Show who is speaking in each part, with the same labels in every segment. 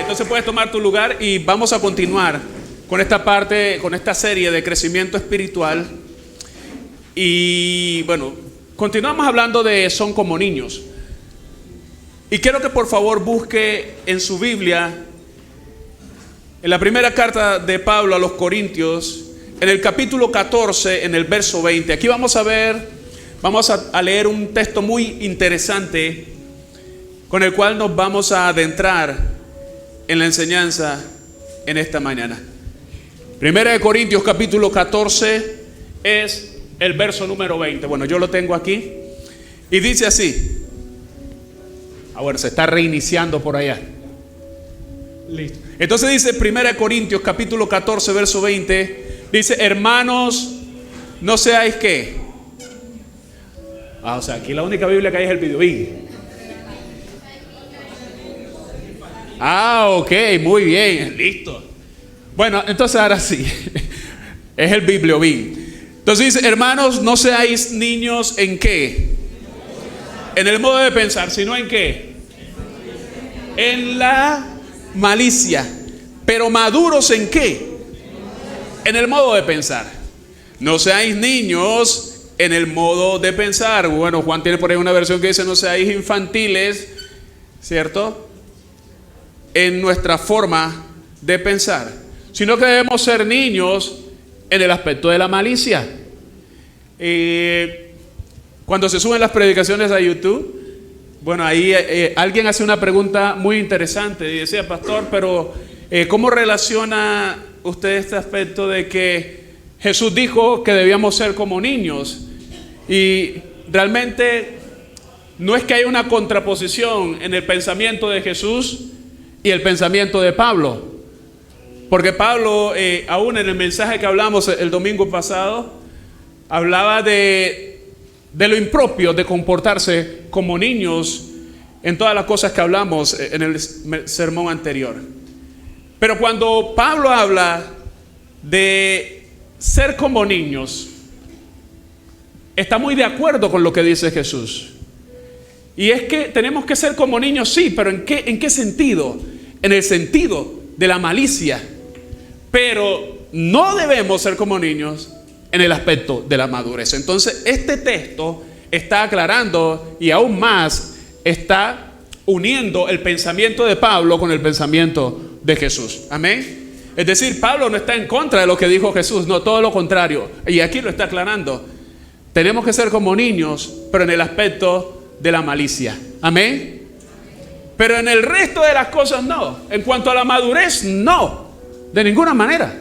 Speaker 1: Entonces puedes tomar tu lugar y vamos a continuar con esta parte, con esta serie de crecimiento espiritual. Y bueno, continuamos hablando de son como niños. Y quiero que por favor busque en su Biblia, en la primera carta de Pablo a los Corintios, en el capítulo 14, en el verso 20. Aquí vamos a leer un texto muy interesante con el cual nos vamos a adentrar en la enseñanza en esta mañana. Primera de Corintios capítulo 14 es el verso número 20. Bueno, yo lo tengo aquí y dice así. Ahora se está reiniciando por allá. Listo. Entonces dice Primera de Corintios capítulo 14 verso 20. Dice: hermanos, no seáis ¿qué? O sea, aquí la única Biblia que hay es el Videobig. Ok, muy bien, listo. Bueno, entonces ahora sí, es el Bibliobig. Entonces dice: hermanos, no seáis niños ¿en qué? En el modo de pensar, sino ¿en qué? En la malicia. Pero maduros ¿en qué? En el modo de pensar. No seáis niños en el modo de pensar. Bueno, Juan tiene por ahí una versión que dice: no seáis infantiles, ¿cierto? En nuestra forma de pensar, sino que debemos ser niños en el aspecto de la malicia. Cuando se suben las predicaciones a YouTube, bueno, ahí alguien hace una pregunta muy interesante y decía: pastor, pero ¿cómo relaciona usted este aspecto de que Jesús dijo que debíamos ser como niños? Y realmente no es que haya una contraposición en el pensamiento de Jesús y el pensamiento de Pablo, porque Pablo, aún en el mensaje que hablamos el domingo pasado, hablaba de lo impropio de comportarse como niños en todas las cosas que hablamos en el sermón anterior. Pero cuando Pablo habla de ser como niños, está muy de acuerdo con lo que dice Jesús. Y es que tenemos que ser como niños, sí, pero ¿en qué sentido? En el sentido de la malicia. Pero no debemos ser como niños en el aspecto de la madurez. Entonces este texto está aclarando y aún más está uniendo el pensamiento de Pablo con el pensamiento de Jesús. Amén. Es decir, Pablo no está en contra de lo que dijo Jesús, no, todo lo contrario. Y aquí lo está aclarando. Tenemos que ser como niños, pero en el aspecto de la malicia. Amén. Pero en el resto de las cosas no. En cuanto a la madurez, no, de ninguna manera.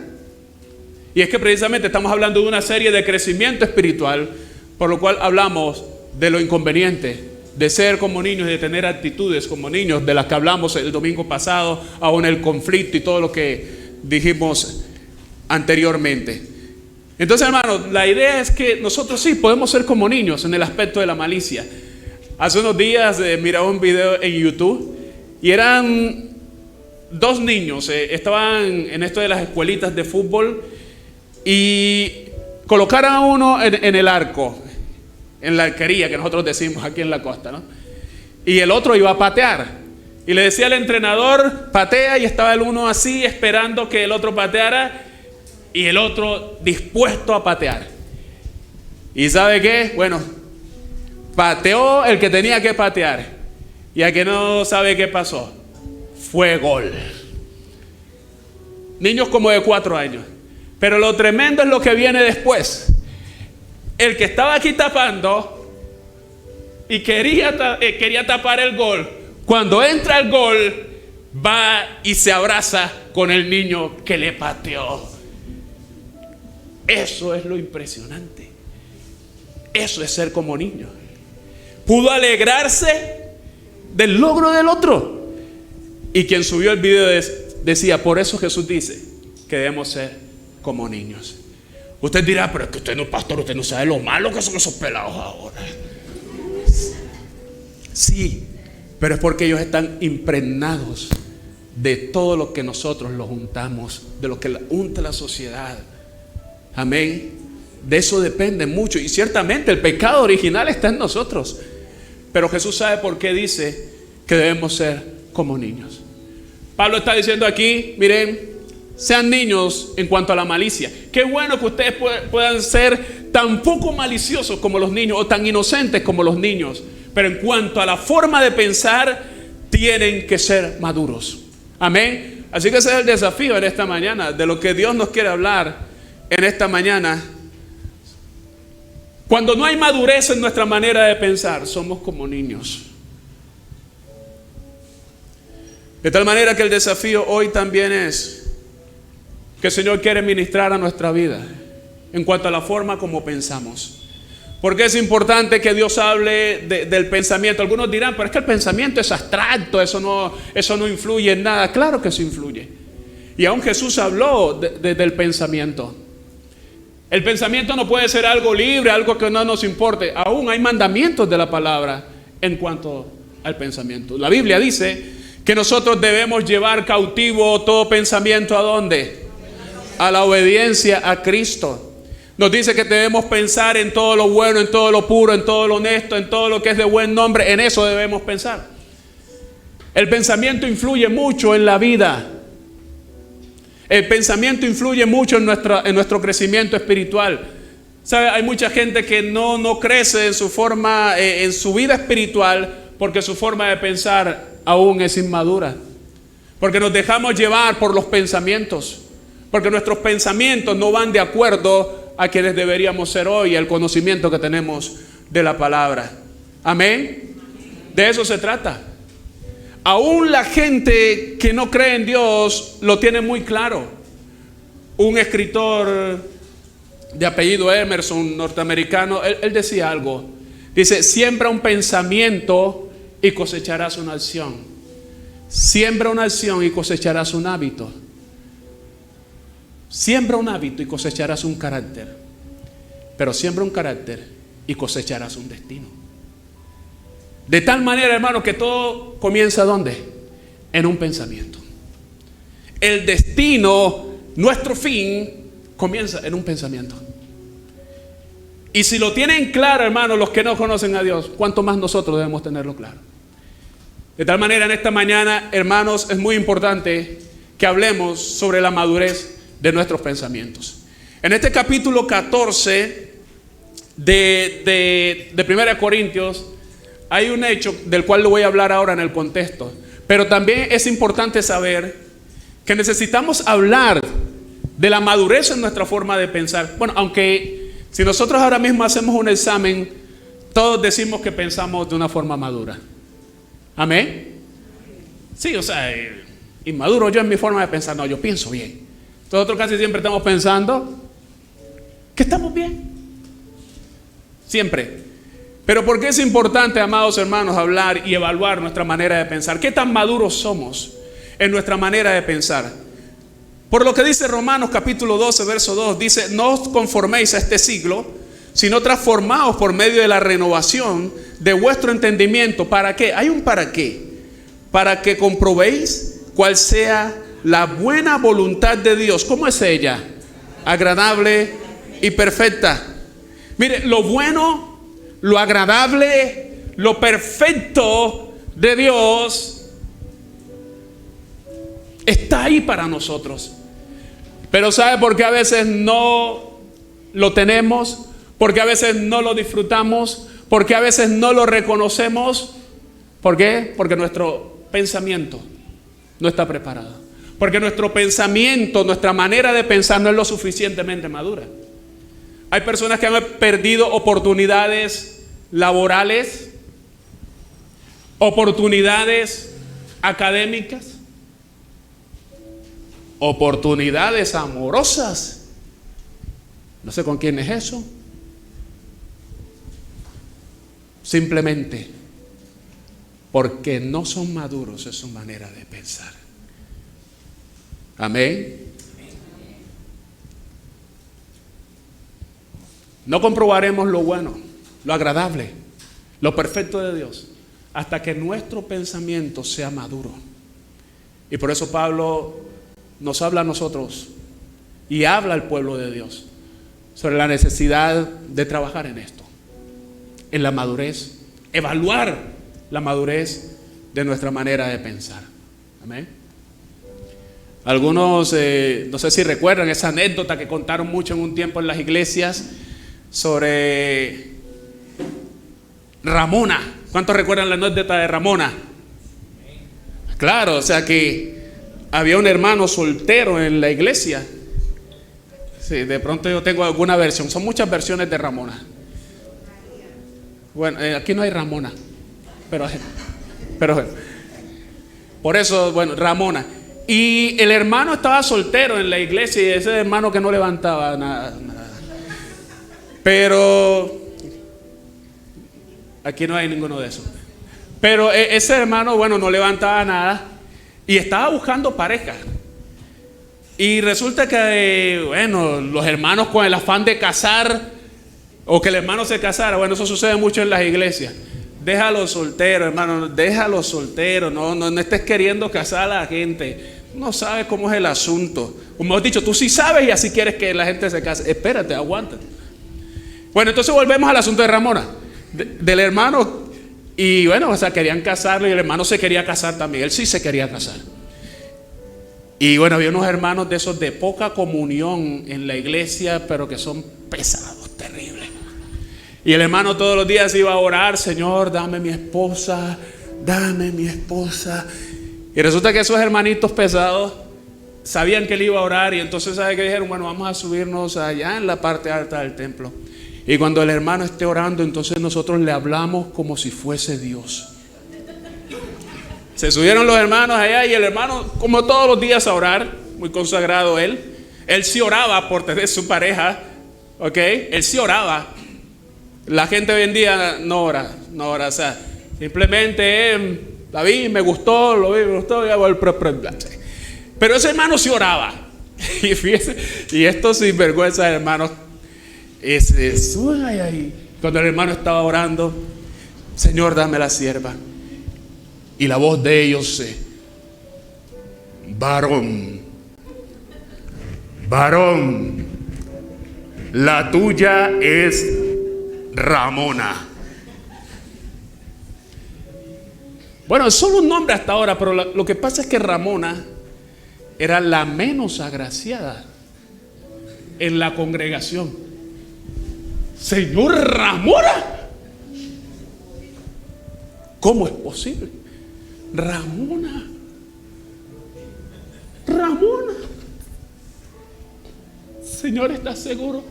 Speaker 1: Y es que precisamente estamos hablando de una serie de crecimiento espiritual, por lo cual hablamos de lo inconveniente de ser como niños y de tener actitudes como niños, de las que hablamos el domingo pasado, aún el conflicto y todo lo que dijimos anteriormente. Entonces, hermanos, la idea es que nosotros sí podemos ser como niños en el aspecto de la malicia. Hace unos días miraba un video en YouTube y eran dos niños, estaban en esto de las escuelitas de fútbol y colocaron a uno en el arco, en la arquería que nosotros decimos aquí en la costa, ¿no? Y el otro iba a patear y le decía al entrenador: patea, y estaba el uno así esperando que el otro pateara y el otro dispuesto a patear. ¿Y sabe qué? Bueno, pateó el que tenía que patear, y a que no sabe qué pasó, fue gol. Niños como de 4 años. Pero lo tremendo es lo que viene después. El que estaba aquí tapando y quería tapar el gol, cuando entra el gol, va y se abraza con el niño que le pateó. Eso es lo impresionante. Eso es ser como niño. Pudo alegrarse del logro del otro. Y quien subió el video decía: por eso Jesús dice que debemos ser como niños. Usted dirá: pero es que usted no es pastor, usted no sabe lo malo que son esos pelados ahora. Sí, pero es porque ellos están impregnados de todo lo que nosotros los untamos, de lo que unta la sociedad. Amén. De eso depende mucho. Y ciertamente el pecado original está en nosotros. Pero Jesús sabe por qué dice que debemos ser como niños. Pablo está diciendo aquí, miren, sean niños en cuanto a la malicia. Qué bueno que ustedes puedan ser tan poco maliciosos como los niños o tan inocentes como los niños. Pero en cuanto a la forma de pensar, tienen que ser maduros. Amén. Así que ese es el desafío en esta mañana, de lo que Dios nos quiere hablar en esta mañana. Cuando no hay madurez en nuestra manera de pensar, somos como niños. De tal manera que el desafío hoy también es que el Señor quiere ministrar a nuestra vida en cuanto a la forma como pensamos. Porque es importante que Dios hable del pensamiento. Algunos dirán, pero es que el pensamiento es abstracto, eso no influye en nada. Claro que eso influye. Y aún Jesús habló del pensamiento. El pensamiento no puede ser algo libre, algo que no nos importe. Aún hay mandamientos de la palabra en cuanto al pensamiento. La Biblia dice que nosotros debemos llevar cautivo todo pensamiento, ¿a dónde? A la obediencia a Cristo. Nos dice que debemos pensar en todo lo bueno, en todo lo puro, en todo lo honesto, en todo lo que es de buen nombre. En eso debemos pensar. El pensamiento influye mucho en la vida. El pensamiento influye mucho en nuestro crecimiento espiritual. ¿Sabe? Hay mucha gente que no crece en su forma, en su vida espiritual, porque su forma de pensar aún es inmadura. Porque nos dejamos llevar por los pensamientos. Porque nuestros pensamientos no van de acuerdo a quienes deberíamos ser hoy, el conocimiento que tenemos de la palabra. Amén. De eso se trata. Aún la gente que no cree en Dios lo tiene muy claro. Un escritor de apellido Emerson, norteamericano, él decía algo. Dice, siembra un pensamiento y cosecharás una acción. Siembra una acción y cosecharás un hábito. Siembra un hábito y cosecharás un carácter. Pero siembra un carácter y cosecharás un destino. De tal manera, hermano, que todo comienza ¿dónde? En un pensamiento. El destino, nuestro fin, comienza en un pensamiento. Y si lo tienen claro, hermano, los que no conocen a Dios, ¿cuánto más nosotros debemos tenerlo claro? De tal manera, en esta mañana, hermanos, es muy importante que hablemos sobre la madurez de nuestros pensamientos. En este capítulo 14 de 1 Corintios hay un hecho del cual le voy a hablar ahora en el contexto. Pero también es importante saber que necesitamos hablar de la madurez en nuestra forma de pensar. Bueno, aunque si nosotros ahora mismo hacemos un examen, todos decimos que pensamos de una forma madura. ¿Amén? Sí, o sea, inmaduro yo en mi forma de pensar. No, yo pienso bien. Nosotros casi siempre estamos pensando que estamos bien. Siempre. Pero ¿por qué es importante, amados hermanos, hablar y evaluar nuestra manera de pensar? ¿Qué tan maduros somos en nuestra manera de pensar? Por lo que dice Romanos capítulo 12, verso 2, dice, no os conforméis a este siglo, sino transformaos por medio de la renovación de vuestro entendimiento. ¿Para qué? Hay un para qué. Para que comprobéis cuál sea la buena voluntad de Dios. ¿Cómo es ella? Agradable y perfecta. Mire, lo bueno, lo agradable, lo perfecto de Dios está ahí para nosotros. Pero ¿sabe por qué a veces no lo tenemos? ¿Por qué a veces no lo disfrutamos? ¿Por qué a veces no lo reconocemos? ¿Por qué? Porque nuestro pensamiento no está preparado. Porque nuestro pensamiento, nuestra manera de pensar no es lo suficientemente madura. Hay personas que han perdido oportunidades laborales, oportunidades académicas, oportunidades amorosas. No sé con quién es eso. Simplemente porque no son maduros en su manera de pensar. Amén. No comprobaremos lo bueno, lo agradable, lo perfecto de Dios, hasta que nuestro pensamiento sea maduro. Y por eso Pablo nos habla a nosotros y habla al pueblo de Dios sobre la necesidad de trabajar en esto, en la madurez, evaluar la madurez de nuestra manera de pensar. Amén. Algunos, no sé si recuerdan esa anécdota que contaron mucho en un tiempo en las iglesias sobre Ramona. ¿Cuántos recuerdan la anécdota de Ramona? Claro, o sea que había un hermano soltero en la iglesia. Sí, de pronto yo tengo alguna versión. Son muchas versiones de Ramona. Bueno, aquí no hay Ramona, pero por eso, bueno, Ramona. Y el hermano estaba soltero en la iglesia, y ese hermano que no levantaba nada. Pero aquí no hay ninguno de esos. Pero ese hermano, bueno, no levantaba nada y estaba buscando pareja. Y resulta que, bueno, los hermanos con el afán de casar, o que el hermano se casara, bueno, eso sucede mucho en las iglesias. Déjalo soltero, hermano, déjalo soltero, no estés queriendo casar a la gente. No sabes cómo es el asunto. Como hemos dicho, tú sí sabes y así quieres que la gente se case. Espérate, aguanta. Bueno, entonces volvemos al asunto de Ramona, del hermano. Y bueno, o sea, querían casarlo y el hermano se quería casar también. Él sí se quería casar. Y bueno, había unos hermanos de esos de poca comunión en la iglesia, pero que son pesados, terribles. Y el hermano todos los días iba a orar: Señor, dame mi esposa, dame mi esposa. Y resulta que esos hermanitos pesados sabían que él iba a orar, y entonces ¿sabe qué dijeron? Bueno, vamos a subirnos allá en la parte alta del templo. Y cuando el hermano esté orando, entonces nosotros le hablamos como si fuese Dios. Se subieron los hermanos allá y el hermano, como todos los días, a orar, muy consagrado él. Él sí oraba por tener su pareja, ¿ok? Él sí oraba. La gente hoy en día no ora, o sea, simplemente David, me gustó, y hago el pero ese hermano sí oraba. Y fíjese, y estos sinvergüenzas hermanos, suben ahí. Cuando el hermano estaba orando: Señor, dame la sierva. Y la voz de ellos: varón, la tuya es Ramona. Bueno, es solo un nombre hasta ahora, pero lo que pasa es que Ramona era la menos agraciada en la congregación. Señor, Ramona, ¿cómo es posible? Ramona. Señor, ¿estás seguro?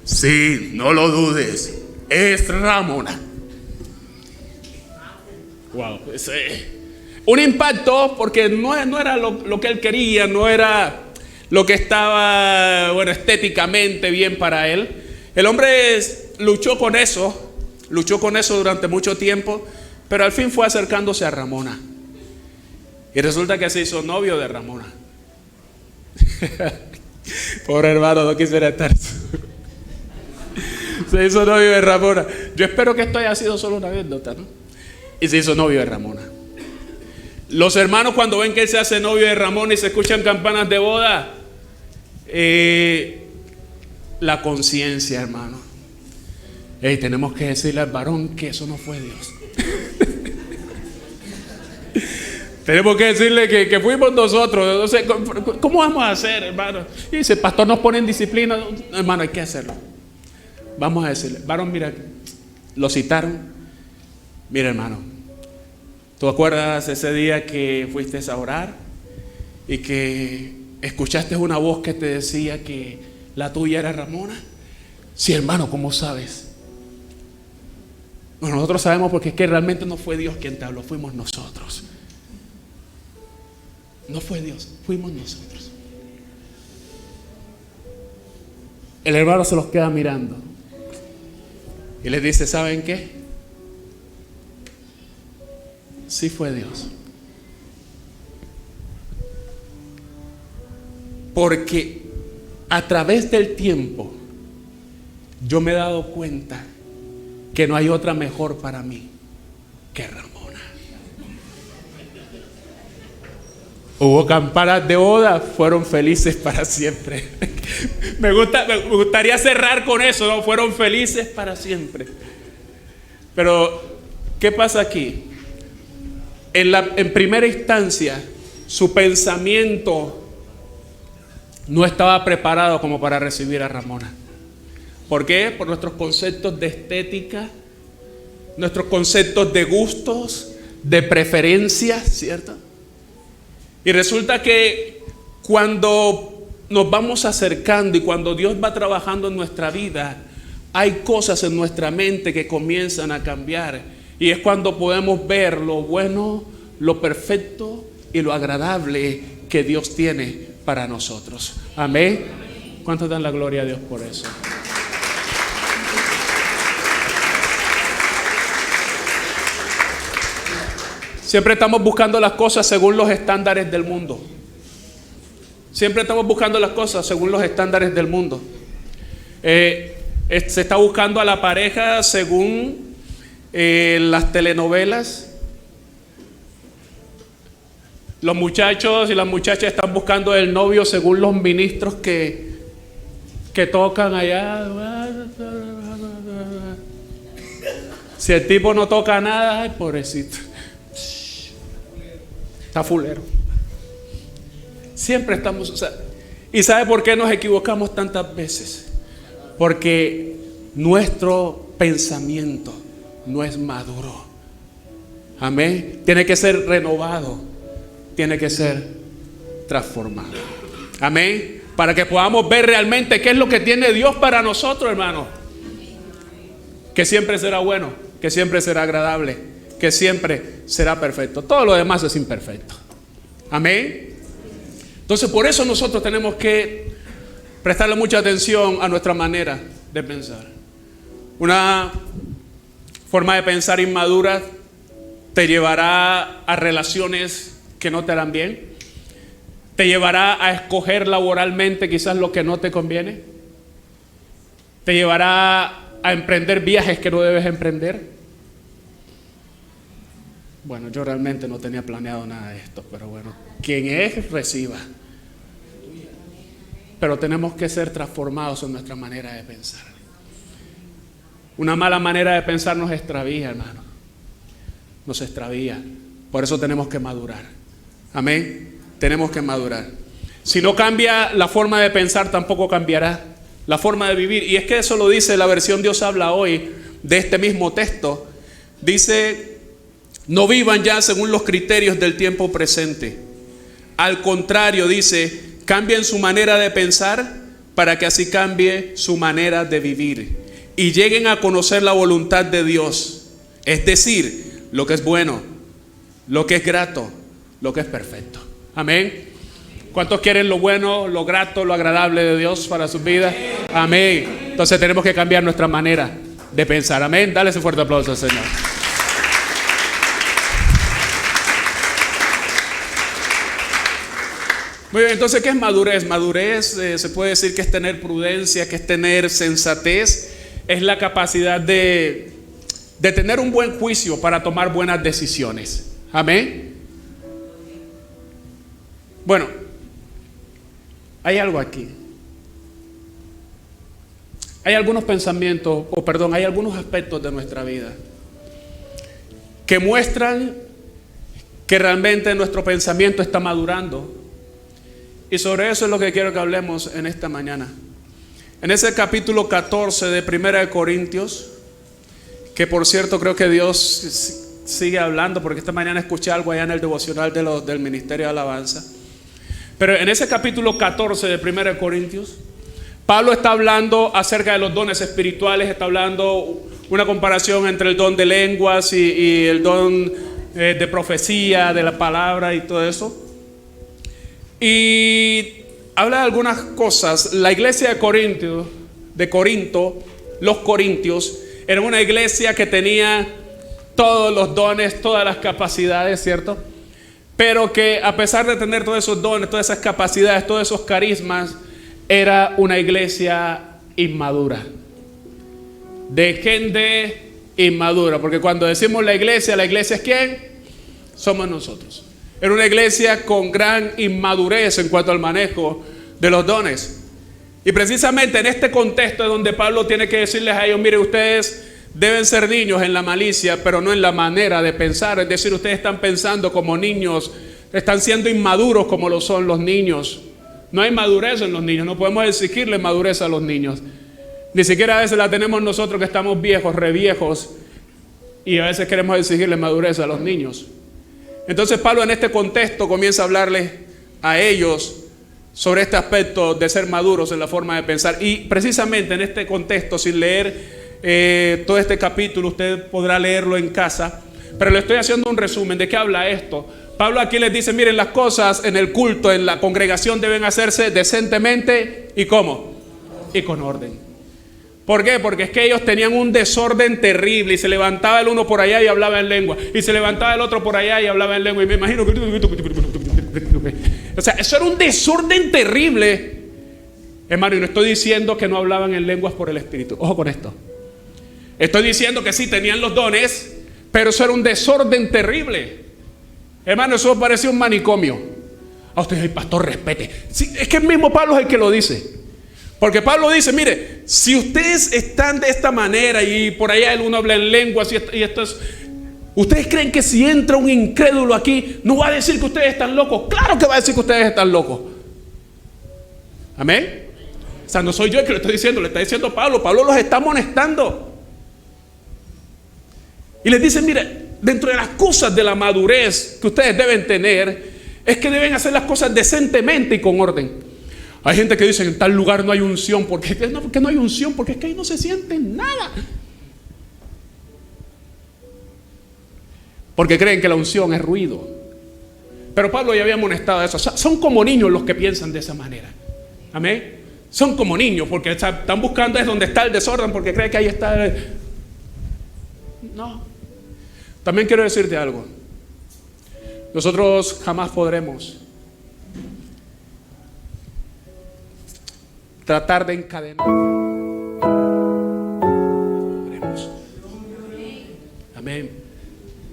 Speaker 1: Sí, no lo dudes, es Ramona. Wow, un impacto, porque no era lo que él quería, no era lo que estaba, bueno, estéticamente bien para él. El hombre luchó con eso durante mucho tiempo, pero al fin fue acercándose a Ramona. Y resulta que se hizo novio de Ramona. Pobre hermano, no quisiera estar. Se hizo novio de Ramona. Yo espero que esto haya sido solo una anécdota, ¿no? Y se hizo novio de Ramona. Los hermanos, cuando ven que él se hace novio de Ramona y se escuchan campanas de boda, la conciencia, hermano. Tenemos que decirle al varón que eso no fue Dios. Tenemos que decirle que fuimos nosotros. No sé, ¿cómo vamos a hacer, hermano? Y dice: pastor, nos pone en disciplina. Hermano, hay que hacerlo. Vamos a decirle: varón, mira, lo citaron. Mira, hermano, ¿tú acuerdas ese día que fuiste a orar y que escuchaste una voz que te decía que la tuya era Ramona? Sí, hermano, ¿cómo sabes? Bueno, nosotros sabemos porque es que realmente no fue Dios quien te habló, fuimos nosotros. No fue Dios, fuimos nosotros. El hermano se los queda mirando y les dice: ¿saben qué? Sí fue Dios. Porque a través del tiempo yo me he dado cuenta que no hay otra mejor para mí que Ramona. Hubo campanas de boda, fueron felices para siempre. Me gustaría cerrar con eso, ¿no? Fueron felices para siempre. Pero ¿qué pasa aquí? En primera instancia, su pensamiento no estaba preparado como para recibir a Ramona. ¿Por qué? Por nuestros conceptos de estética, nuestros conceptos de gustos, de preferencias, ¿cierto? Y resulta que cuando nos vamos acercando y cuando Dios va trabajando en nuestra vida, hay cosas en nuestra mente que comienzan a cambiar. Y es cuando podemos ver lo bueno, lo perfecto y lo agradable que Dios tiene para nosotros. Amén. ¿Cuántos dan la gloria a Dios por eso? Siempre estamos buscando las cosas según los estándares del mundo. Siempre estamos buscando las cosas según los estándares del mundo. Se está buscando a la pareja según las telenovelas. Los muchachos y las muchachas están buscando el novio según los ministros que tocan allá. Si el tipo no toca nada, ay, pobrecito, está fulero. Siempre estamos, ¿y sabe por qué nos equivocamos tantas veces? Porque nuestro pensamiento no es maduro. Amén. Tiene que ser renovado, tiene que ser transformado. Amén. Para que podamos ver realmente qué es lo que tiene Dios para nosotros, hermano. Que siempre será bueno, que siempre será agradable, que siempre será perfecto. Todo lo demás es imperfecto. Amén. Entonces por eso nosotros tenemos que prestarle mucha atención a nuestra manera de pensar. Una forma de pensar inmadura te llevará a relaciones que no te harán bien. Te llevará a escoger laboralmente quizás lo que no te conviene. Te llevará a emprender viajes que no debes emprender. Bueno, yo realmente no tenía planeado nada de esto, pero bueno, quien es, reciba. Pero tenemos que ser transformados en nuestra manera de pensar. Una mala manera de pensar nos extravía, hermano. Nos extravía. Por eso tenemos que madurar. Amén. Tenemos que madurar. Si no cambia la forma de pensar, tampoco cambiará la forma de vivir. Y es que eso lo dice la versión Dios habla hoy de este mismo texto. Dice: no vivan ya según los criterios del tiempo presente. Al contrario, dice, cambien su manera de pensar para que así cambie su manera de vivir y lleguen a conocer la voluntad de Dios, es decir, lo que es bueno, lo que es grato, lo que es perfecto. Amén. ¿Cuántos quieren lo bueno, lo grato, lo agradable de Dios para sus vidas? Amén. Entonces tenemos que cambiar nuestra manera de pensar. Amén. Dale ese fuerte aplauso al Señor. Muy bien, entonces, ¿qué es madurez? Madurez se puede decir que es tener prudencia, que es tener sensatez, es la capacidad de tener un buen juicio para tomar buenas decisiones. Amén. Bueno, hay algo aquí. Hay algunos pensamientos, hay algunos aspectos de nuestra vida que muestran que realmente nuestro pensamiento está madurando. Y sobre eso es lo que quiero que hablemos en esta mañana. En ese capítulo 14 de 1 de Corintios, que por cierto creo que Dios sigue hablando, porque esta mañana escuché algo allá en el devocional del Ministerio de Alabanza. Pero en ese capítulo 14 de 1 de Corintios, Pablo está hablando acerca de los dones espirituales, está hablando una comparación entre el don de lenguas y el don de profecía, de la palabra y todo eso. Y habla de algunas cosas. La iglesia de Corinto, los corintios, era una iglesia que tenía todos los dones, todas las capacidades, ¿cierto? Pero que a pesar de tener todos esos dones, todas esas capacidades, todos esos carismas, era una iglesia inmadura, de gente inmadura. Porque cuando decimos la iglesia es ¿quién? Somos nosotros. Era una iglesia con gran inmadurez en cuanto al manejo de los dones. Y precisamente en este contexto es donde Pablo tiene que decirles a ellos: miren, ustedes deben ser niños en la malicia, pero no en la manera de pensar. Es decir, ustedes están pensando como niños, están siendo inmaduros como lo son los niños. No hay madurez en los niños, no podemos exigirle madurez a los niños. Ni siquiera a veces la tenemos nosotros que estamos viejos, reviejos, y a veces queremos exigirle madurez a los niños. Entonces Pablo en este contexto comienza a hablarles a ellos sobre este aspecto de ser maduros en la forma de pensar. Y precisamente en este contexto, sin leer todo este capítulo, usted podrá leerlo en casa, pero le estoy haciendo un resumen de qué habla esto. Pablo aquí les dice, miren, las cosas en el culto, en la congregación deben hacerse decentemente y ¿cómo? Y con orden. ¿Por qué? Porque es que ellos tenían un desorden terrible y se levantaba el uno por allá y hablaba en lengua, y se levantaba el otro por allá y hablaba en lengua, y me imagino que... O sea, eso era un desorden terrible. Hermano, y no estoy diciendo que no hablaban en lenguas por el Espíritu. Ojo con esto. Estoy diciendo que sí tenían los dones, pero eso era un desorden terrible. Hermano, eso parecía un manicomio. A usted, el pastor, respete. Sí, es que el mismo Pablo es el que lo dice. Porque Pablo dice, mire, si ustedes están de esta manera y por allá el uno habla en lenguas y esto es... ¿Ustedes creen que si entra un incrédulo aquí no va a decir que ustedes están locos? Claro que va a decir que ustedes están locos. Amén. O sea, no soy yo el que lo estoy diciendo, le está diciendo Pablo. Pablo los está amonestando. Y les dice, mire, dentro de las cosas de la madurez que ustedes deben tener, es que deben hacer las cosas decentemente y con orden. Hay gente que dice, en tal lugar no hay unción. ¿Por qué no hay unción? Porque es que ahí no se siente nada. Porque creen que la unción es ruido. Pero Pablo ya había amonestado eso. O sea, son como niños los que piensan de esa manera. Amén. Son como niños porque están buscando es donde está el desorden, porque creen que ahí está No. También quiero decirte algo. Nosotros jamás podremos tratar de encadenar. Amén.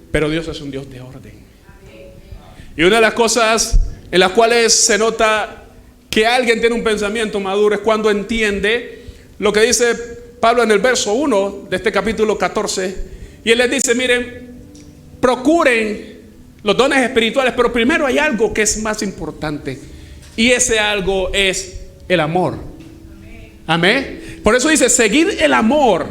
Speaker 1: Pero Dios es un Dios de orden. Y una de las cosas en las cuales se nota que alguien tiene un pensamiento maduro es cuando entiende lo que dice Pablo en el verso 1 de este capítulo 14. Y él les dice, miren, procuren los dones espirituales, pero primero hay algo que es más importante. Y ese algo es el amor. Amén. Por eso dice, seguid el amor.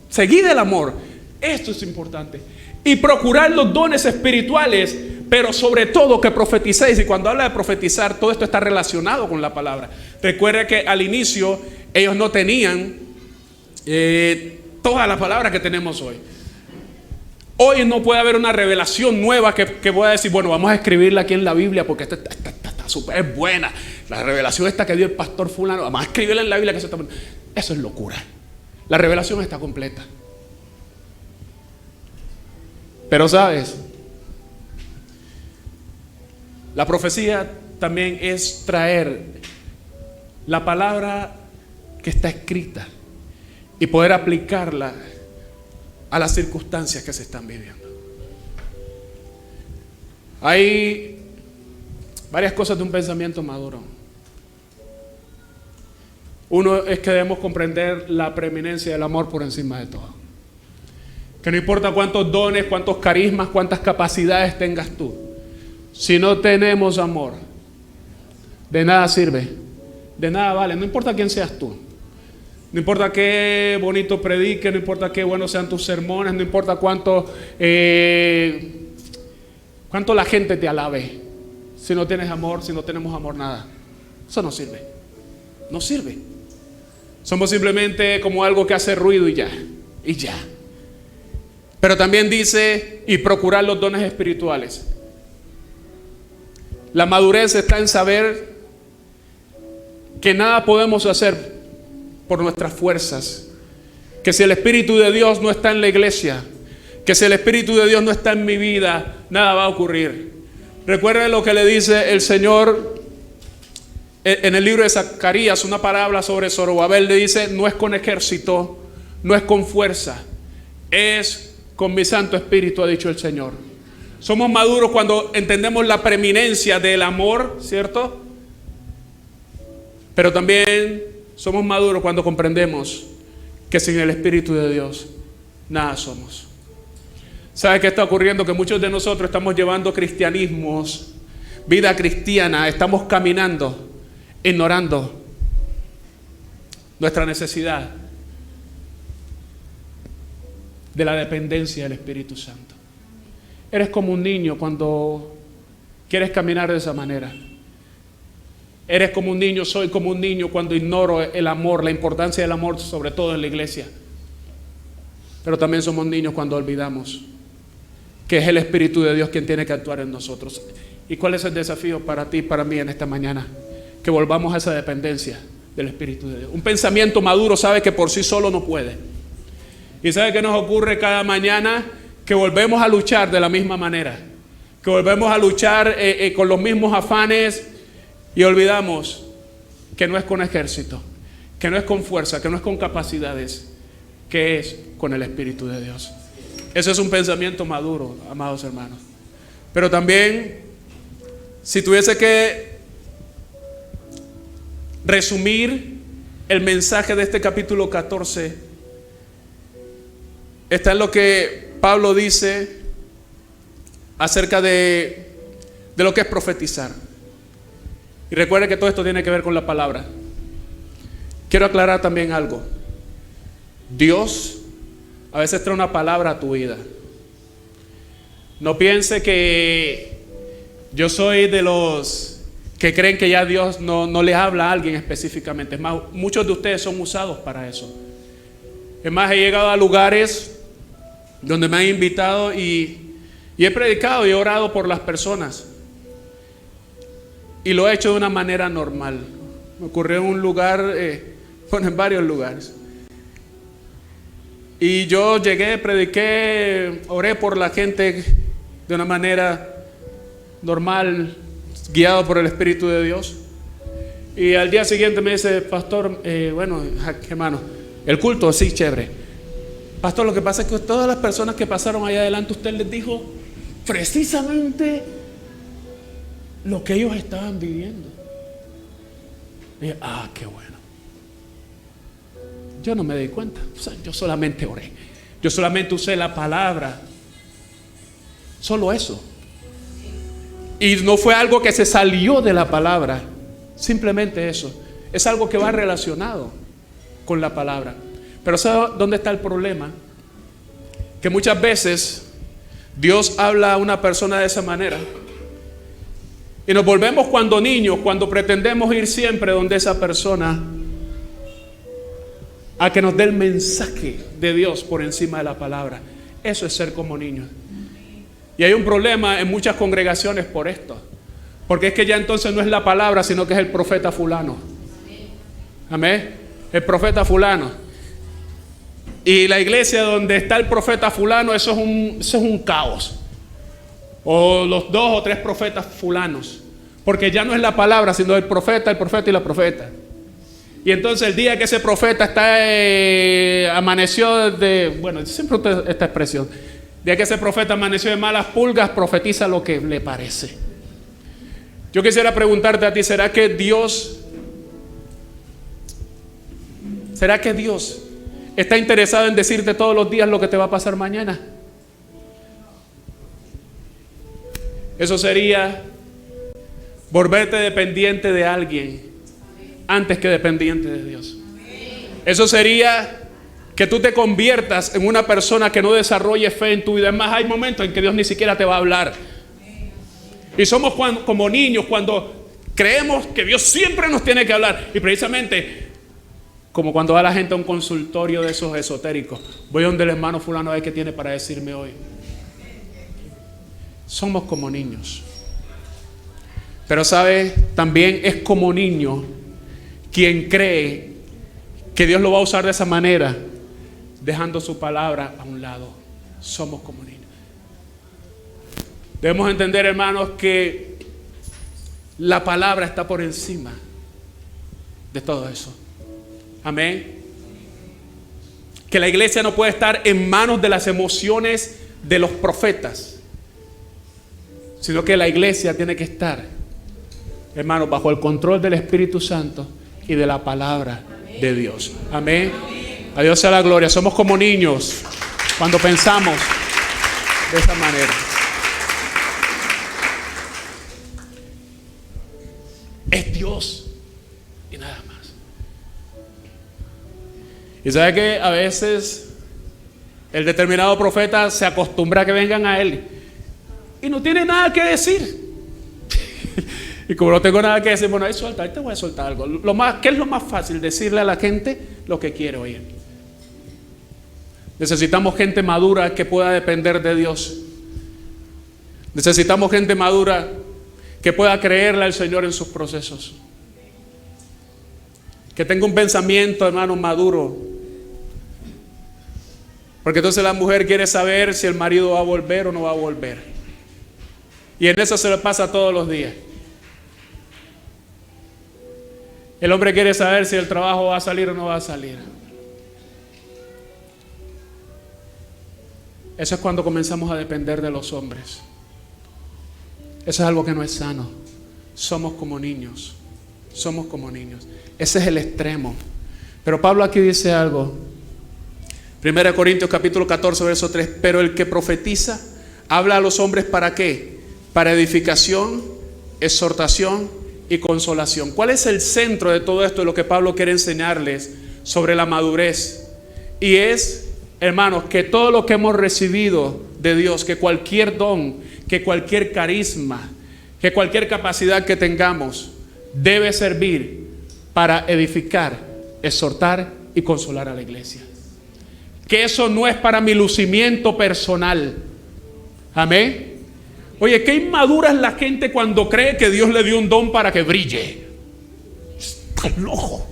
Speaker 1: Seguid el amor. Esto es importante. Y procurar los dones espirituales, pero sobre todo que profeticéis. Y cuando habla de profetizar, todo esto está relacionado con la palabra. Recuerda que al inicio ellos no tenían toda la palabra que tenemos hoy. Hoy no puede haber una revelación nueva que voy a decir, bueno, vamos a escribirla aquí en la Biblia porque esta está súper buena. La revelación esta que dio el pastor fulano, vamos a escribirla en la Biblia. Eso es locura. La revelación está completa. Pero sabes, la profecía también es traer la palabra que está escrita y poder aplicarla a las circunstancias que se están viviendo. Hay varias cosas de un pensamiento maduro. Uno es que debemos comprender la preeminencia del amor por encima de todo. Que no importa cuántos dones, cuántos carismas, cuántas capacidades tengas tú, si no tenemos amor, de nada sirve, de nada vale. No importa quién seas tú, no importa qué bonito prediques, no importa qué buenos sean tus sermones, no importa cuánto la gente te alabe. Si no tienes amor, si no tenemos amor, nada. Eso no sirve. No sirve. Somos simplemente como algo que hace ruido y ya. Y ya. Pero también dice, y procurar los dones espirituales. La madurez está en saber que nada podemos hacer por nuestras fuerzas. Que si el Espíritu de Dios no está en la iglesia, que si el Espíritu de Dios no está en mi vida, nada va a ocurrir. Recuerden lo que le dice el Señor en el libro de Zacarías, una parábola sobre Zorobabel. Le dice, no es con ejército, no es con fuerza, es con mi Santo Espíritu, ha dicho el Señor. Somos maduros cuando entendemos la preeminencia del amor, ¿cierto? Pero también somos maduros cuando comprendemos que sin el Espíritu de Dios nada somos. ¿Sabe qué está ocurriendo? Que muchos de nosotros estamos llevando cristianismos, vida cristiana, estamos caminando ignorando nuestra necesidad de la dependencia del Espíritu Santo. Eres como un niño cuando quieres caminar de esa manera. Eres como un niño, soy como un niño cuando ignoro el amor, la importancia del amor, sobre todo en la iglesia. Pero también somos niños cuando olvidamos que es el Espíritu de Dios quien tiene que actuar en nosotros. ¿Y cuál es el desafío para ti y para mí en esta mañana? Que volvamos a esa dependencia del Espíritu de Dios. Un pensamiento maduro sabe que por sí solo no puede. ¿Y sabe qué nos ocurre cada mañana? Que volvemos a luchar de la misma manera. Que volvemos a luchar con los mismos afanes y olvidamos que no es con ejército, que no es con fuerza, que no es con capacidades, que es con el Espíritu de Dios. Ese es un pensamiento maduro, amados hermanos. Pero también, si tuviese que resumir el mensaje de este capítulo 14, está en lo que Pablo dice acerca de lo que es profetizar. Y recuerde que todo esto tiene que ver con la palabra. Quiero aclarar también algo. Dios a veces trae una palabra a tu vida. No piense que yo soy de los que creen que ya Dios no le habla a alguien específicamente. Es más, muchos de ustedes son usados para eso. Es más, he llegado a lugares donde me han invitado y he predicado y he orado por las personas. Y lo he hecho de una manera normal. Me ocurrió en un lugar, en varios lugares. Y yo llegué, prediqué, oré por la gente de una manera normal, guiado por el Espíritu de Dios. Y al día siguiente me dice, pastor, hermano, el culto, sí, chévere. Pastor, lo que pasa es que todas las personas que pasaron allá adelante, usted les dijo precisamente lo que ellos estaban viviendo. Y dije, qué bueno. Yo no me di cuenta, yo solamente oré, yo solamente usé la palabra, solo eso. Y no fue algo que se salió de la palabra, simplemente eso. Es algo que va relacionado con la palabra. Pero ¿sabe dónde está el problema? Que muchas veces Dios habla a una persona de esa manera y nos volvemos cuando niños, cuando pretendemos ir siempre donde esa persona a que nos dé el mensaje de Dios por encima de la palabra. Eso es ser como niños. Y hay un problema en muchas congregaciones por esto, porque es que ya entonces no es la palabra, sino que es el profeta fulano. Amén. El profeta fulano. Y la iglesia donde está el profeta fulano, eso es un caos. O los 2 o 3 profetas fulanos, porque ya no es la palabra, sino el profeta y la profeta. Y entonces el día que ese profeta amaneció siempre esta expresión, el día que ese profeta amaneció de malas pulgas, profetiza lo que le parece. Yo quisiera preguntarte a ti, ¿será que Dios está interesado en decirte todos los días lo que te va a pasar mañana? Eso sería volverte dependiente de alguien antes que dependiente de Dios. Eso sería que tú te conviertas en una persona que no desarrolle fe en tu vida. Es más, hay momentos en que Dios ni siquiera te va a hablar. Y somos como niños cuando creemos que Dios siempre nos tiene que hablar. Y precisamente como cuando va la gente a un consultorio de esos esotéricos, voy donde el hermano fulano a ver qué tiene para decirme hoy. Somos como niños. Pero sabe, también es como niño quien cree que Dios lo va a usar de esa manera, dejando su palabra a un lado. Somos como niños. Debemos entender, hermanos, que la palabra está por encima de todo eso. Amén. Que la iglesia no puede estar en manos de las emociones de los profetas, sino que la iglesia tiene que estar, hermanos, bajo el control del Espíritu Santo y de la palabra de Dios. Amén. A Dios sea la gloria. Somos como niños cuando pensamos de esa manera. Es Dios y nada más. Y sabe que a veces el determinado profeta se acostumbra a que vengan a él y no tiene nada que decir. Y como no tengo nada que decir, bueno, ahí suelta, ahí te voy a soltar algo. ¿Qué es lo más fácil? Decirle a la gente lo que quiere oír. Necesitamos gente madura que pueda depender de Dios. Necesitamos gente madura que pueda creerle al Señor en sus procesos. Que tenga un pensamiento, hermano, maduro. Porque entonces la mujer quiere saber si el marido va a volver o no va a volver. Y en eso se le pasa todos los días. El hombre quiere saber si el trabajo va a salir o no va a salir. Eso es cuando comenzamos a depender de los hombres. Eso es algo que no es sano. Somos como niños. Somos como niños. Ese es el extremo. Pero Pablo aquí dice algo. 1 Corintios capítulo 14 verso 3. Pero el que profetiza habla a los hombres ¿para qué? Para edificación, exhortación y consolación. ¿Cuál es el centro de todo esto? De lo que Pablo quiere enseñarles sobre la madurez. Y es, hermanos, que todo lo que hemos recibido de Dios, que cualquier don, que cualquier carisma, que cualquier capacidad que tengamos, debe servir para edificar, exhortar y consolar a la iglesia. Que eso no es para mi lucimiento personal. Amén. Oye, qué inmadura es la gente cuando cree que Dios le dio un don para que brille. Está loco.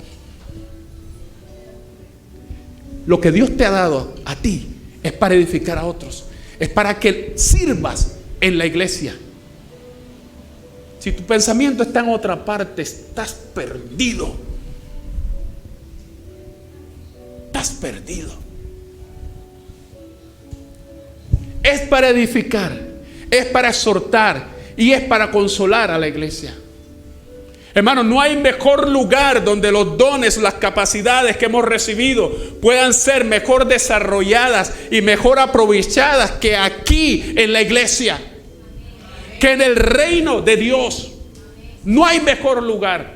Speaker 1: Lo que Dios te ha dado a ti es para edificar a otros. Es para que sirvas en la iglesia. Si tu pensamiento está en otra parte, estás perdido. Estás perdido. Es para edificar, es para exhortar y es para consolar a la iglesia. Hermano, no hay mejor lugar donde los dones, las capacidades que hemos recibido puedan ser mejor desarrolladas y mejor aprovechadas que aquí en la iglesia, que en el reino de Dios. No hay mejor lugar.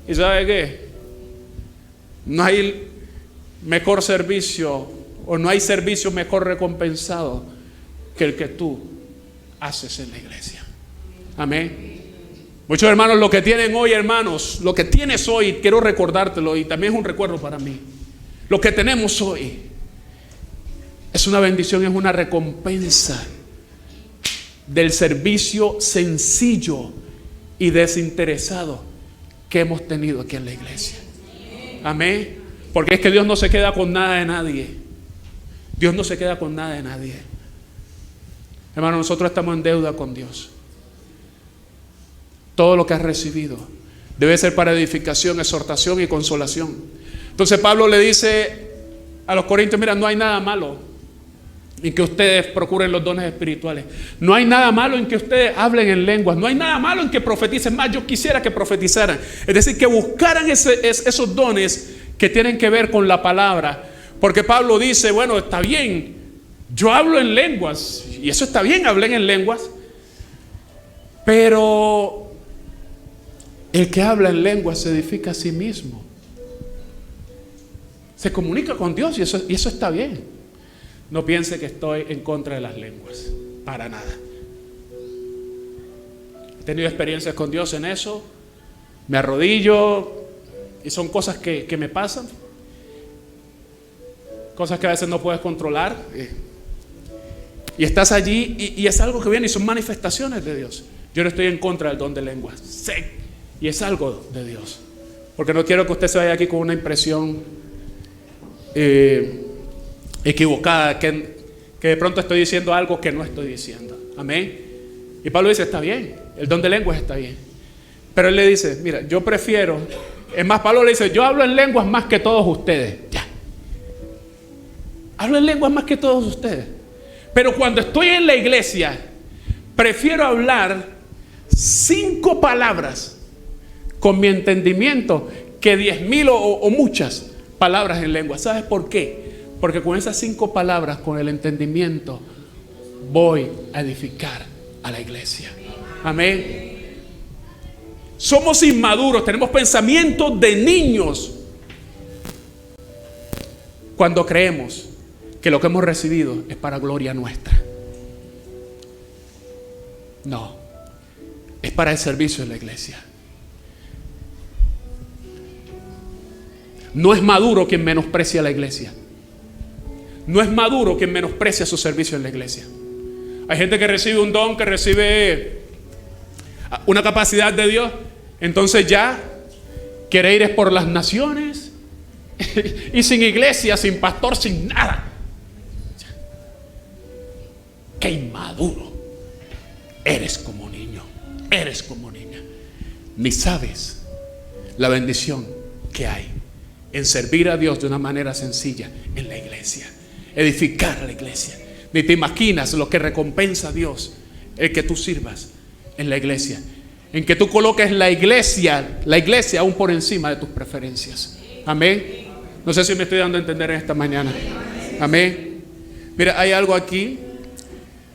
Speaker 1: ¿Y sabe qué? No hay mejor servicio o no hay servicio mejor recompensado que el que tú haces en la iglesia. Amén. Muchos hermanos lo que tienen hoy, hermanos, lo que tienes hoy, quiero recordártelo y también es un recuerdo para mí. Lo que tenemos hoy es una bendición, es una recompensa del servicio sencillo y desinteresado que hemos tenido aquí en la iglesia. Amén. Porque es que Dios no se queda con nada de nadie. Dios no se queda con nada de nadie. Hermano, nosotros estamos en deuda con Dios. Todo lo que has recibido debe ser para edificación, exhortación y consolación. Entonces Pablo le dice a los corintios: mira, no hay nada malo en que ustedes procuren los dones espirituales. No hay nada malo en que ustedes hablen en lenguas. No hay nada malo en que profeticen. Más, yo quisiera que profetizaran. Es decir, que buscaran esos dones que tienen que ver con la palabra. Porque Pablo dice, bueno, está bien, yo hablo en lenguas. Y eso está bien, hablen en lenguas. Pero el que habla en lenguas se edifica a sí mismo. Se comunica con Dios y eso está bien. No piense que estoy en contra de las lenguas, para nada. He tenido experiencias con Dios en eso. Me arrodillo y son cosas que me pasan. Cosas que a veces no puedes controlar. Y estás allí y es algo que viene y son manifestaciones de Dios. Yo no estoy en contra del don de lenguas. Sé. Y es algo de Dios. Porque no quiero que usted se vaya aquí con una impresión equivocada, que de pronto estoy diciendo algo que no estoy diciendo. Amén. Y Pablo dice, está bien, el don de lenguas está bien. Pero él le dice, mira, yo prefiero. Es más, Pablo le dice, yo hablo en lenguas más que todos ustedes. Ya. Hablo en lenguas más que todos ustedes. Pero cuando estoy en la iglesia, prefiero hablar 5 palabras con mi entendimiento que 10,000 o muchas palabras en lengua. ¿Sabes por qué? Porque con esas 5 palabras, con el entendimiento, voy a edificar a la iglesia. Amén. Somos inmaduros, tenemos pensamientos de niños cuando creemos que lo que hemos recibido es para gloria nuestra. No, es para el servicio de la iglesia. No es maduro quien menosprecia a la iglesia. No es maduro quien menosprecia su servicio en la iglesia. Hay gente que recibe un don, que recibe una capacidad de Dios, entonces ya quiere ir por las naciones y sin iglesia, sin pastor, sin nada. ¡Qué inmaduro! Eres como niño, eres como niña. Ni sabes la bendición que hay en servir a Dios de una manera sencilla en la iglesia, edificar la iglesia. Ni te imaginas lo que recompensa a Dios el que tú sirvas en la iglesia, en que tú coloques la iglesia aún por encima de tus preferencias. Amén. No sé si me estoy dando a entender en esta mañana. Amén. Mira, hay algo aquí,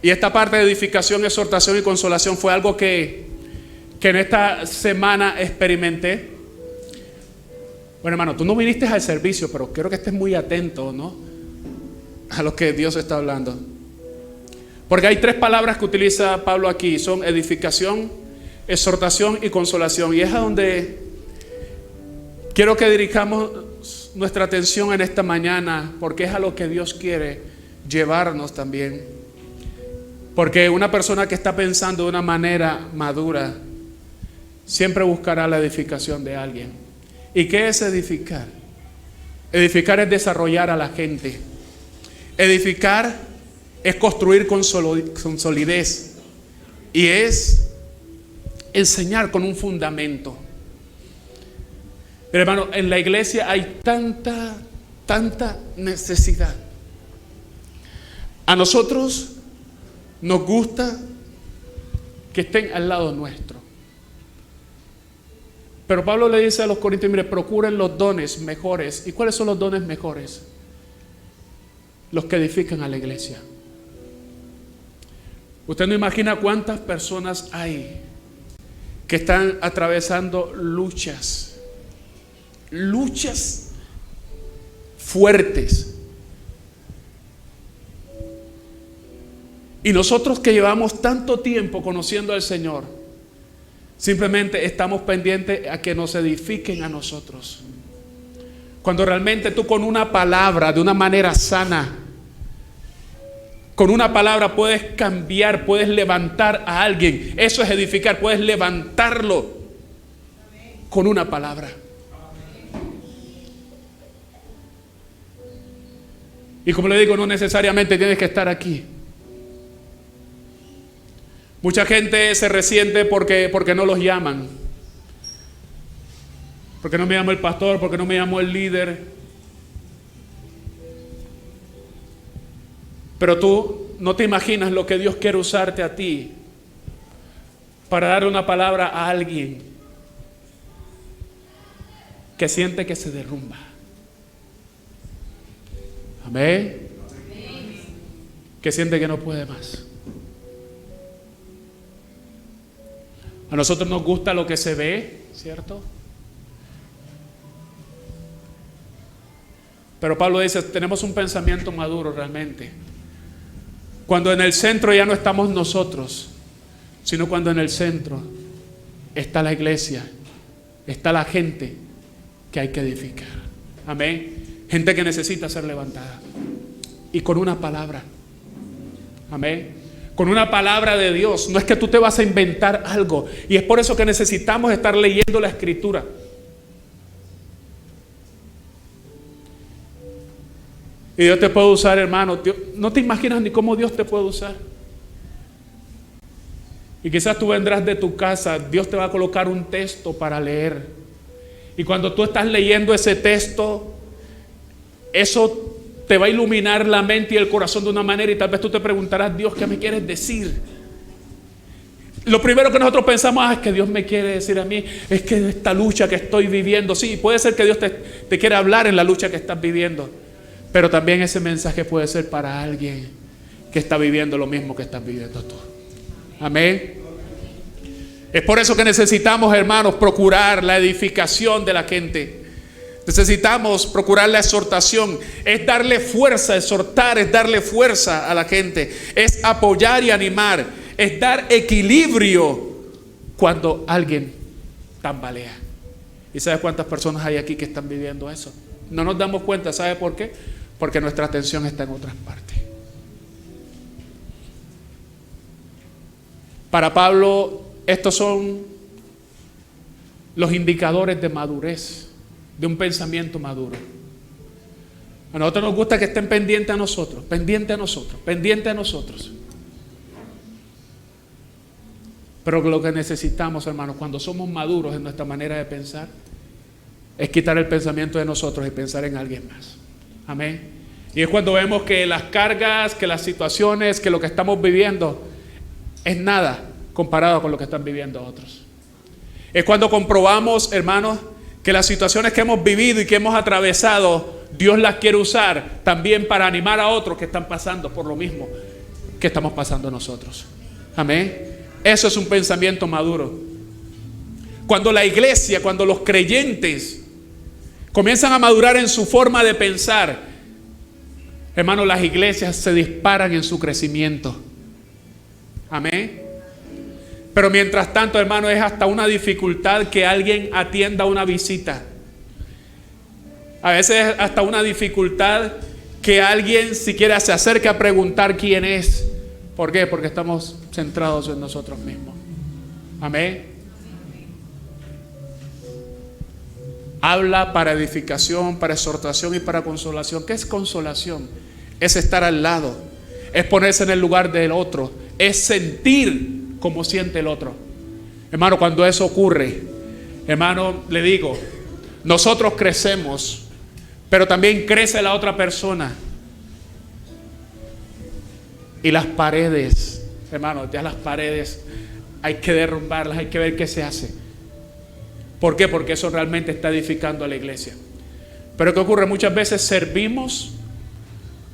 Speaker 1: y esta parte de edificación, exhortación y consolación fue algo que en esta semana experimenté. Bueno, hermano, tú no viniste al servicio, pero quiero que estés muy atento, ¿no?, a lo que Dios está hablando. Porque hay 3 palabras que utiliza Pablo aquí. Son edificación, exhortación y consolación. Y es a donde quiero que dirigamos nuestra atención en esta mañana, porque es a lo que Dios quiere llevarnos también. Porque una persona que está pensando de una manera madura siempre buscará la edificación de alguien. ¿Y qué es edificar? Edificar es desarrollar a la gente. Edificar es construir con solidez. Y es enseñar con un fundamento. Pero hermano, en la iglesia hay tanta necesidad. A nosotros nos gusta que estén al lado nuestro. Pero Pablo le dice a los corintios: mire, procuren los dones mejores. ¿Y cuáles son los dones mejores? Los que edifican a la iglesia. Usted no imagina cuántas personas hay que están atravesando luchas fuertes. Y nosotros que llevamos tanto tiempo conociendo al Señor, simplemente estamos pendientes a que nos edifiquen a nosotros. Cuando realmente tú con una palabra, de una manera sana, con una palabra puedes cambiar, puedes levantar a alguien. Eso es edificar, puedes levantarlo con una palabra. Y como le digo, no necesariamente tienes que estar aquí. Mucha gente se resiente porque no los llaman. Porque no me llamó el pastor, porque no me llamó el líder. Pero tú no te imaginas lo que Dios quiere usarte a ti para dar una palabra a alguien que siente que se derrumba. Amén. Que siente que no puede más. A nosotros nos gusta lo que se ve, ¿cierto? Pero Pablo dice, tenemos un pensamiento maduro realmente. Cuando en el centro ya no estamos nosotros, sino cuando en el centro está la iglesia, está la gente que hay que edificar. Amén. Gente que necesita ser levantada. Y con una palabra. Amén. Con una palabra de Dios. No es que tú te vas a inventar algo. Y es por eso que necesitamos estar leyendo la Escritura. Y Dios te puede usar, hermano. No te imaginas ni cómo Dios te puede usar. Y quizás tú vendrás de tu casa, Dios te va a colocar un texto para leer. Y cuando tú estás leyendo ese texto, eso te va a iluminar la mente y el corazón de una manera, y tal vez tú te preguntarás: Dios, ¿qué me quieres decir? Lo primero que nosotros pensamos es que Dios me quiere decir a mí, es que esta lucha que estoy viviendo. Sí, puede ser que Dios te quiera hablar en la lucha que estás viviendo, pero también ese mensaje puede ser para alguien que está viviendo lo mismo que estás viviendo tú. Amén. Es por eso que necesitamos, hermanos, procurar la edificación de la gente. Necesitamos procurar la exhortación. Es darle fuerza, exhortar es darle fuerza a la gente. Es apoyar y animar. Es dar equilibrio cuando alguien tambalea. ¿Y sabes cuántas personas hay aquí que están viviendo eso? No nos damos cuenta, ¿sabe por qué? Porque nuestra atención está en otras partes. Para Pablo, estos son los indicadores de madurez, de un pensamiento maduro. A nosotros nos gusta que estén pendientes a nosotros, pendientes a nosotros, pendientes a nosotros. Pero lo que necesitamos, hermanos, cuando somos maduros en nuestra manera de pensar, es quitar el pensamiento de nosotros y pensar en alguien más. Amén. Y es cuando vemos que las cargas, que las situaciones, que lo que estamos viviendo es nada comparado con lo que están viviendo otros. Es cuando comprobamos, hermanos, que las situaciones que hemos vivido y que hemos atravesado, Dios las quiere usar también para animar a otros que están pasando por lo mismo que estamos pasando nosotros. Amén. Eso es un pensamiento maduro. Cuando la iglesia, cuando los creyentes comienzan a madurar en su forma de pensar, hermanos, las iglesias se disparan en su crecimiento. Amén. Pero mientras tanto, hermano, es hasta una dificultad que alguien atienda una visita. A veces es hasta una dificultad que alguien siquiera se acerque a preguntar quién es. ¿Por qué? Porque estamos centrados en nosotros mismos. Amén. Habla para edificación, para exhortación y para consolación. ¿Qué es consolación? Es estar al lado, es ponerse en el lugar del otro, es sentir como siente el otro. Hermano, cuando eso ocurre, hermano, le digo, nosotros crecemos, pero también crece la otra persona. Y las paredes, hermano, ya las paredes hay que derrumbarlas, hay que ver qué se hace. ¿Por qué? Porque eso realmente está edificando a la iglesia. Pero ¿qué ocurre? Muchas veces servimos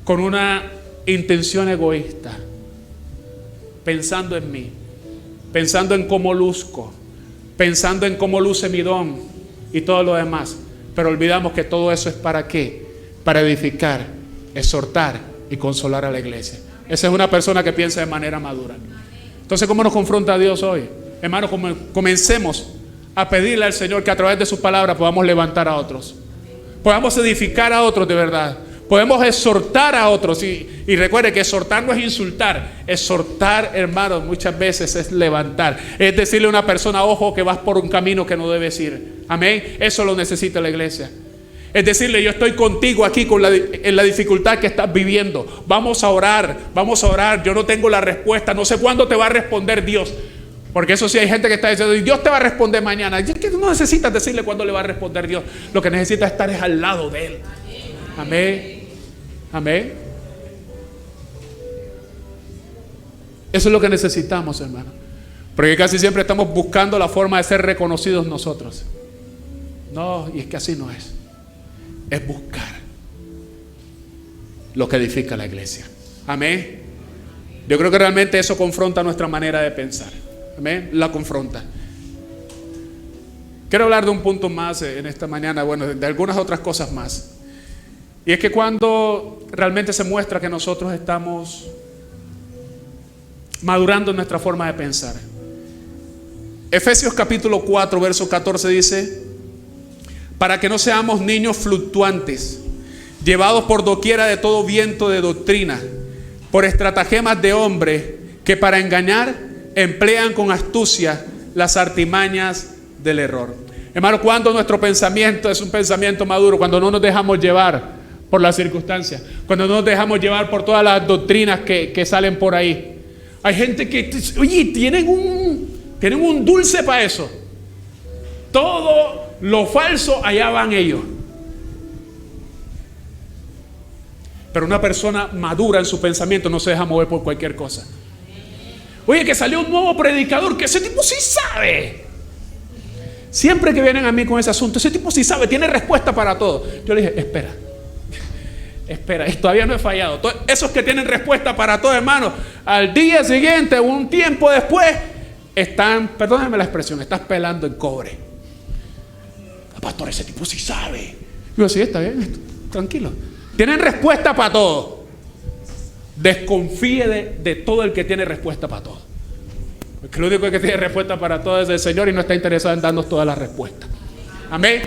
Speaker 1: con una intención egoísta, pensando en mí, pensando en cómo luzco, pensando en cómo luce mi don y todo lo demás. Pero olvidamos que todo eso es ¿para qué? Para edificar, exhortar y consolar a la iglesia. Esa es una persona que piensa de manera madura. Entonces, ¿cómo nos confronta Dios hoy? Hermanos, comencemos a pedirle al Señor que a través de su palabra podamos levantar a otros, podamos edificar a otros de verdad, podemos exhortar a otros. Y recuerde que exhortar no es insultar. Exhortar, hermanos, muchas veces es levantar, es decirle a una persona: ojo, que vas por un camino que no debes ir. Amén. Eso lo necesita la iglesia. Es decirle: yo estoy contigo aquí en la dificultad que estás viviendo. Vamos a orar, vamos a orar. Yo no tengo la respuesta, no sé cuándo te va a responder Dios. Porque eso sí, hay gente que está diciendo: Dios te va a responder mañana. Y es que no necesitas decirle cuándo le va a responder Dios. Lo que necesitas estar es al lado de Él. Amén. Amén. Eso es lo que necesitamos, hermano. Porque casi siempre estamos buscando la forma de ser reconocidos nosotros. No, y es que así no es. Es buscar lo que edifica la iglesia. Amén. Yo creo que realmente eso confronta nuestra manera de pensar. Amén. La confronta. Quiero hablar de un punto más en esta mañana. Bueno, de algunas otras cosas más. Y es que cuando realmente se muestra que nosotros estamos madurando en nuestra forma de pensar. Efesios capítulo 4, verso 14 dice: para que no seamos niños fluctuantes, llevados por doquiera de todo viento de doctrina, por estratagemas de hombres que para engañar emplean con astucia las artimañas del error. Hermano, cuando nuestro pensamiento es un pensamiento maduro, cuando no nos dejamos llevar por las circunstancias, cuando no nos dejamos llevar por todas las doctrinas que salen por ahí. Hay gente que, oye, tienen un dulce para eso. Todo lo falso, allá van ellos. Pero una persona madura en su pensamiento no se deja mover por cualquier cosa. Oye, que salió un nuevo predicador, que ese tipo sí sabe. Siempre que vienen a mí con ese asunto, ese tipo sí sabe, tiene respuesta para todo. Yo le dije: espera, todavía no he fallado. Esos que tienen respuesta para todo, hermano, al día siguiente, un tiempo después, perdónenme la expresión, estás pelando en cobre. Pastor, ese tipo sí sabe. Digo, sí, está bien, tranquilo. Tienen respuesta para todo. Desconfíe de todo el que tiene respuesta para todo. Porque lo único que tiene respuesta para todo es el Señor y no está interesado en darnos todas las respuestas. Amén.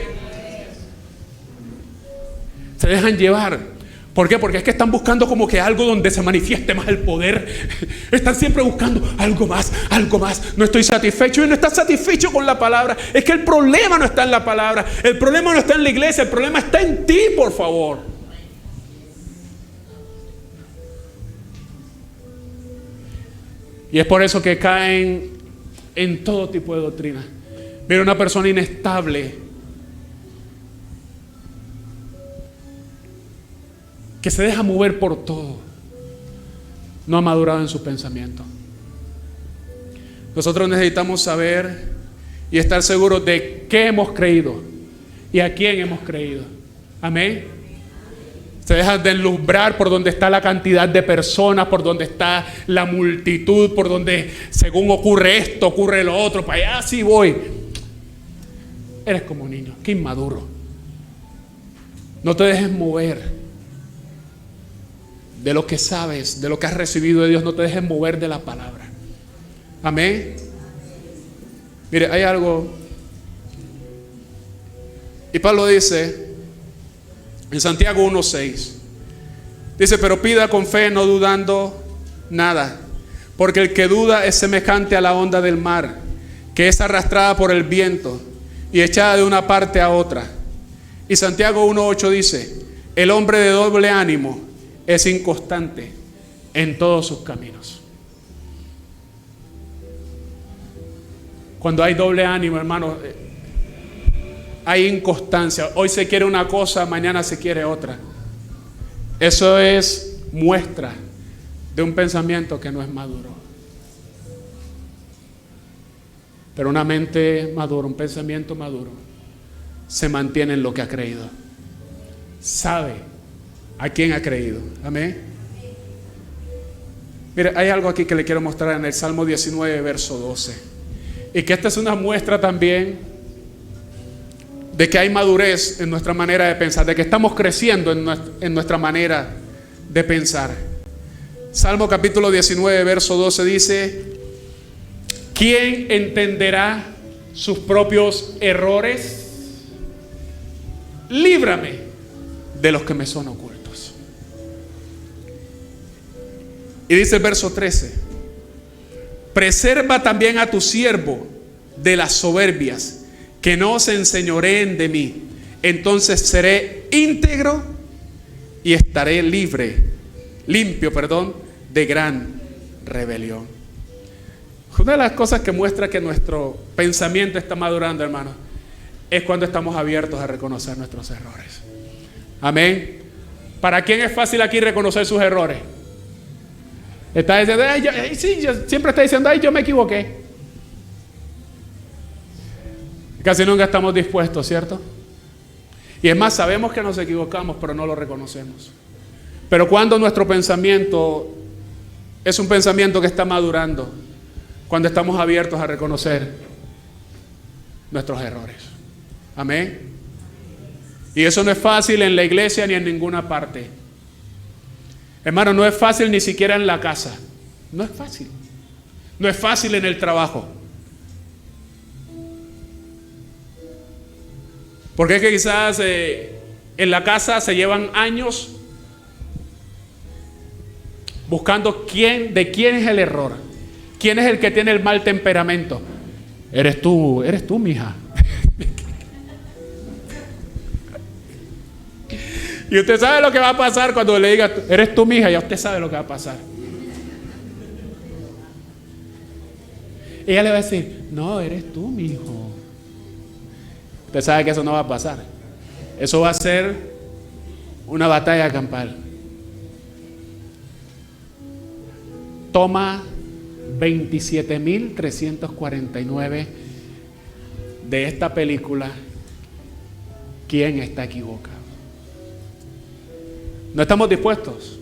Speaker 1: Se dejan llevar. ¿Por qué? Porque es que están buscando como que algo donde se manifieste más el poder. Están siempre buscando algo más, algo más. No estoy satisfecho y no estás satisfecho con la palabra. Es que el problema no está en la palabra. El problema no está en la iglesia. El problema está en ti, por favor. Y es por eso que caen en todo tipo de doctrina. Mira, una persona inestable que se deja mover por todo, no ha madurado en su pensamiento. Nosotros necesitamos saber y estar seguros de qué hemos creído y a quién hemos creído. Amén. Se dejan deslumbrar por donde está la cantidad de personas, por donde está la multitud, por donde según ocurre esto, ocurre lo otro, para allá sí voy. Eres como un niño, qué inmaduro. No te dejes mover de lo que sabes, de lo que has recibido de Dios. No te dejes mover de la palabra. Amén. Mire, hay algo, y Pablo dice en Santiago 1:6, dice: pero pida con fe, no dudando nada, porque el que duda es semejante a la onda del mar, que es arrastrada por el viento y echada de una parte a otra. Y Santiago 1:8 dice: el hombre de doble ánimo es inconstante en todos sus caminos. Cuando hay doble ánimo, hermano, hay inconstancia. Hoy se quiere una cosa, mañana se quiere otra. Eso es muestra de un pensamiento que no es maduro. Pero una mente madura, un pensamiento maduro, se mantiene en lo que ha creído. Sabe a quién ha creído. Amén. Mire, hay algo aquí que le quiero mostrar en el Salmo 19, verso 12. Y que esta es una muestra también de que hay madurez en nuestra manera de pensar, de que estamos creciendo en nuestra manera de pensar. Salmo capítulo 19, verso 12 dice: ¿quién entenderá sus propios errores? Líbrame de los que me son ocultos. Y dice el verso 13: preserva también a tu siervo de las soberbias, que no se enseñoreen de mí. Entonces seré íntegro y estaré limpio, de gran rebelión. Una de las cosas que muestra que nuestro pensamiento está madurando, hermano, es cuando estamos abiertos a reconocer nuestros errores. Amén. ¿Para quién es fácil aquí reconocer sus errores? Está diciendo, siempre está diciendo, yo me equivoqué. Casi nunca estamos dispuestos, ¿cierto? Y es más, sabemos que nos equivocamos, pero no lo reconocemos. Pero cuando nuestro pensamiento es un pensamiento que está madurando, cuando estamos abiertos a reconocer nuestros errores. Amén. Y eso no es fácil en la iglesia ni en ninguna parte. Hermano, no es fácil ni siquiera en la casa. No es fácil. No es fácil en el trabajo. Porque es que quizás en la casa se llevan años buscando de quién es el error. ¿Quién es el que tiene el mal temperamento? Eres tú, mija. Y usted sabe lo que va a pasar cuando le diga, eres tú, mija, ya usted sabe lo que va a pasar. Ella le va a decir, no, eres tú, mijo. Usted sabe que eso no va a pasar. Eso va a ser una batalla campal. Toma 27.349 de esta película. ¿Quién está equivocado? No estamos dispuestos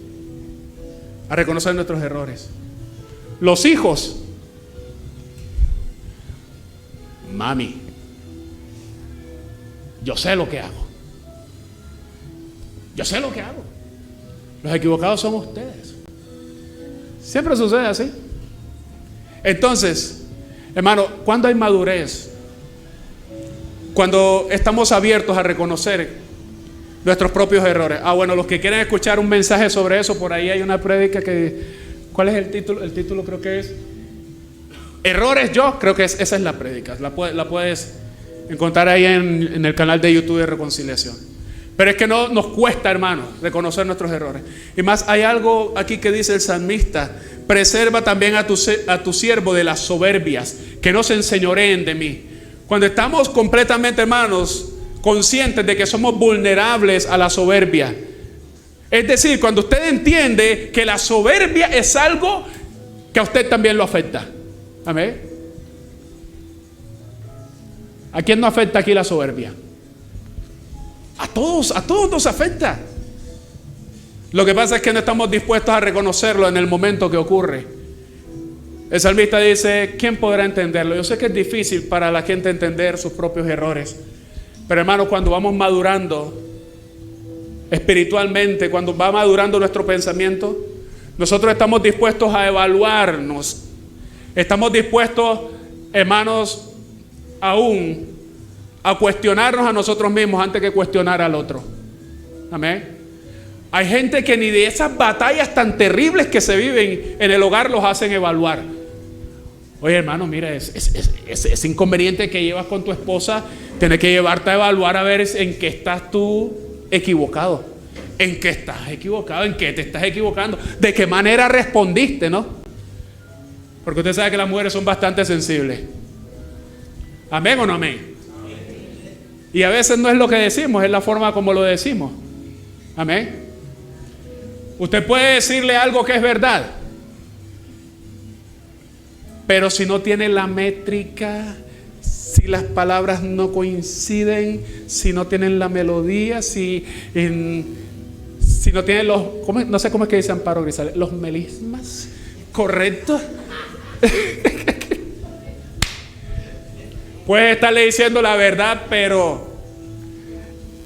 Speaker 1: a reconocer nuestros errores. Los hijos mami, yo sé lo que hago. Yo sé lo que hago. Los equivocados son ustedes. Siempre sucede así. Entonces, hermano, cuando hay madurez, cuando estamos abiertos a reconocer nuestros propios errores. Bueno, los que quieren escuchar un mensaje sobre eso, por ahí hay una prédica que... ¿Cuál es el título? El título creo que es Errores Yo. Creo que esa es la prédica. La puedes encontrar ahí en el canal de YouTube de Reconciliación. Pero es que no nos cuesta, hermano, reconocer nuestros errores. Y más, hay algo aquí que dice el salmista: preserva también a tu siervo de las soberbias, que no se enseñoreen de mí. Cuando estamos completamente, hermanos, conscientes de que somos vulnerables a la soberbia, es decir, cuando usted entiende que la soberbia es algo que a usted también lo afecta. Amén. ¿A quién no afecta aquí la soberbia? A todos nos afecta. Lo que pasa es que no estamos dispuestos a reconocerlo en el momento que ocurre. El salmista dice: ¿quién podrá entenderlo? Yo sé que es difícil para la gente entender sus propios errores, pero hermanos, cuando vamos madurando espiritualmente, cuando va madurando nuestro pensamiento, nosotros estamos dispuestos a evaluarnos. Estamos dispuestos, hermanos, aún a cuestionarnos a nosotros mismos antes que cuestionar al otro. Amén. Hay gente que ni de esas batallas tan terribles que se viven en el hogar los hacen evaluar. Oye, hermano, mira, ese inconveniente que llevas con tu esposa, tienes que llevarte a evaluar a ver en qué estás tú equivocado. ¿En qué estás equivocado? ¿En qué te estás equivocando? ¿De qué manera respondiste, no? Porque usted sabe que las mujeres son bastante sensibles. ¿Amén o no amén? Y a veces no es lo que decimos, es la forma como lo decimos. Amén. Usted puede decirle algo que es verdad, pero si no tiene la métrica, si las palabras no coinciden, si no tienen la melodía, si no tienen no sé cómo es que dice Amparo Grisales, los melismas correctos. Puedes estarle diciendo la verdad, pero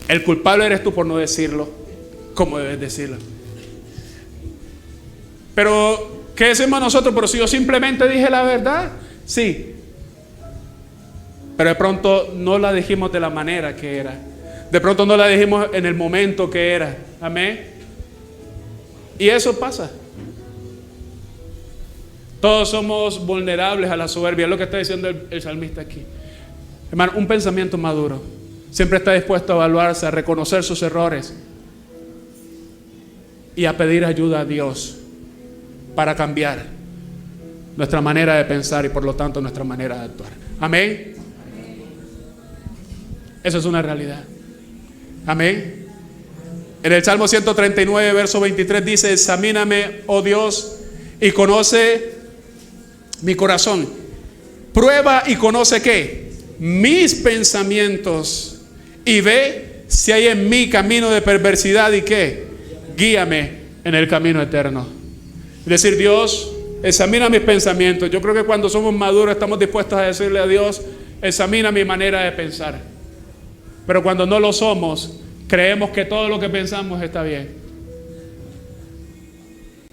Speaker 1: el culpable eres tú por no decirlo como debes decirlo. Pero, ¿qué decimos nosotros? Pero si yo simplemente dije la verdad, sí. Pero de pronto no la dijimos de la manera que era. De pronto no la dijimos en el momento que era. Amén. Y eso pasa. Todos somos vulnerables a la soberbia. Es lo que está diciendo el salmista aquí. Hermano, un pensamiento maduro siempre está dispuesto a evaluarse, a reconocer sus errores y a pedir ayuda a Dios para cambiar nuestra manera de pensar y por lo tanto nuestra manera de actuar. Amén. Eso es una realidad. Amén. En el Salmo 139, verso 23 dice: examíname, oh Dios, y conoce mi corazón. Prueba y conoce ¿qué? Mis pensamientos, y ve si hay en mí camino de perversidad y ¿qué? Guíame en el camino eterno. Es decir, Dios, examina mis pensamientos. Yo creo que cuando somos maduros estamos dispuestos a decirle a Dios: examina mi manera de pensar. Pero cuando no lo somos, creemos que todo lo que pensamos está bien.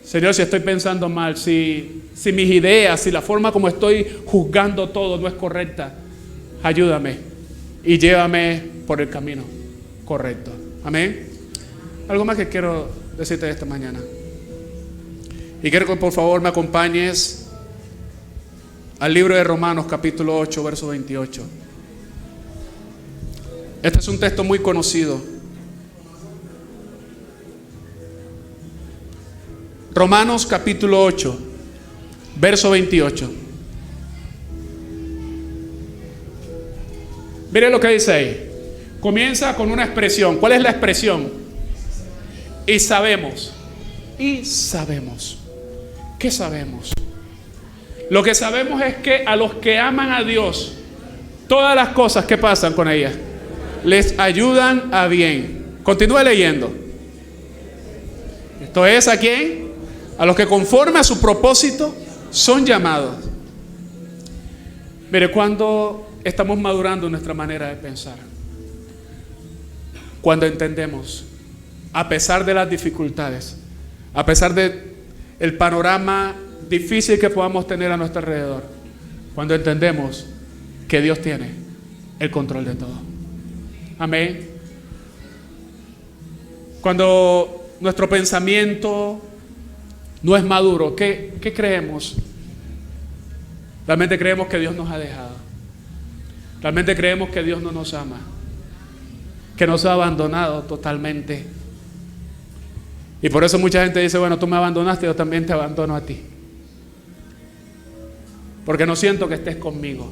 Speaker 1: Señor, si estoy pensando mal, si mis ideas, si la forma como estoy juzgando todo no es correcta, ayúdame y llévame por el camino correcto. Amén. Algo más que quiero decirte esta mañana. Y quiero que por favor me acompañes al libro de Romanos capítulo 8, verso 28. Este es un texto muy conocido. Romanos capítulo 8, verso 28. Mire lo que dice ahí. Comienza con una expresión. ¿Cuál es la expresión? Y sabemos. Y sabemos. ¿Qué sabemos? Lo que sabemos es que a los que aman a Dios, todas las cosas que pasan con ellas les ayudan a bien. Continúe leyendo. Esto es, ¿a quién? A los que conforme a su propósito son llamados. Mire, cuando estamos madurando nuestra manera de pensar. Cuando entendemos, a pesar de las dificultades, a pesar de el panorama difícil que podamos tener a nuestro alrededor, cuando entendemos que Dios tiene el control de todo. Amén. Cuando nuestro pensamiento no es maduro, ¿qué creemos? Realmente creemos que Dios nos ha dejado. Realmente creemos que Dios no nos ama, que nos ha abandonado totalmente. Y por eso mucha gente dice, bueno, tú me abandonaste, yo también te abandono a ti. Porque no siento que estés conmigo.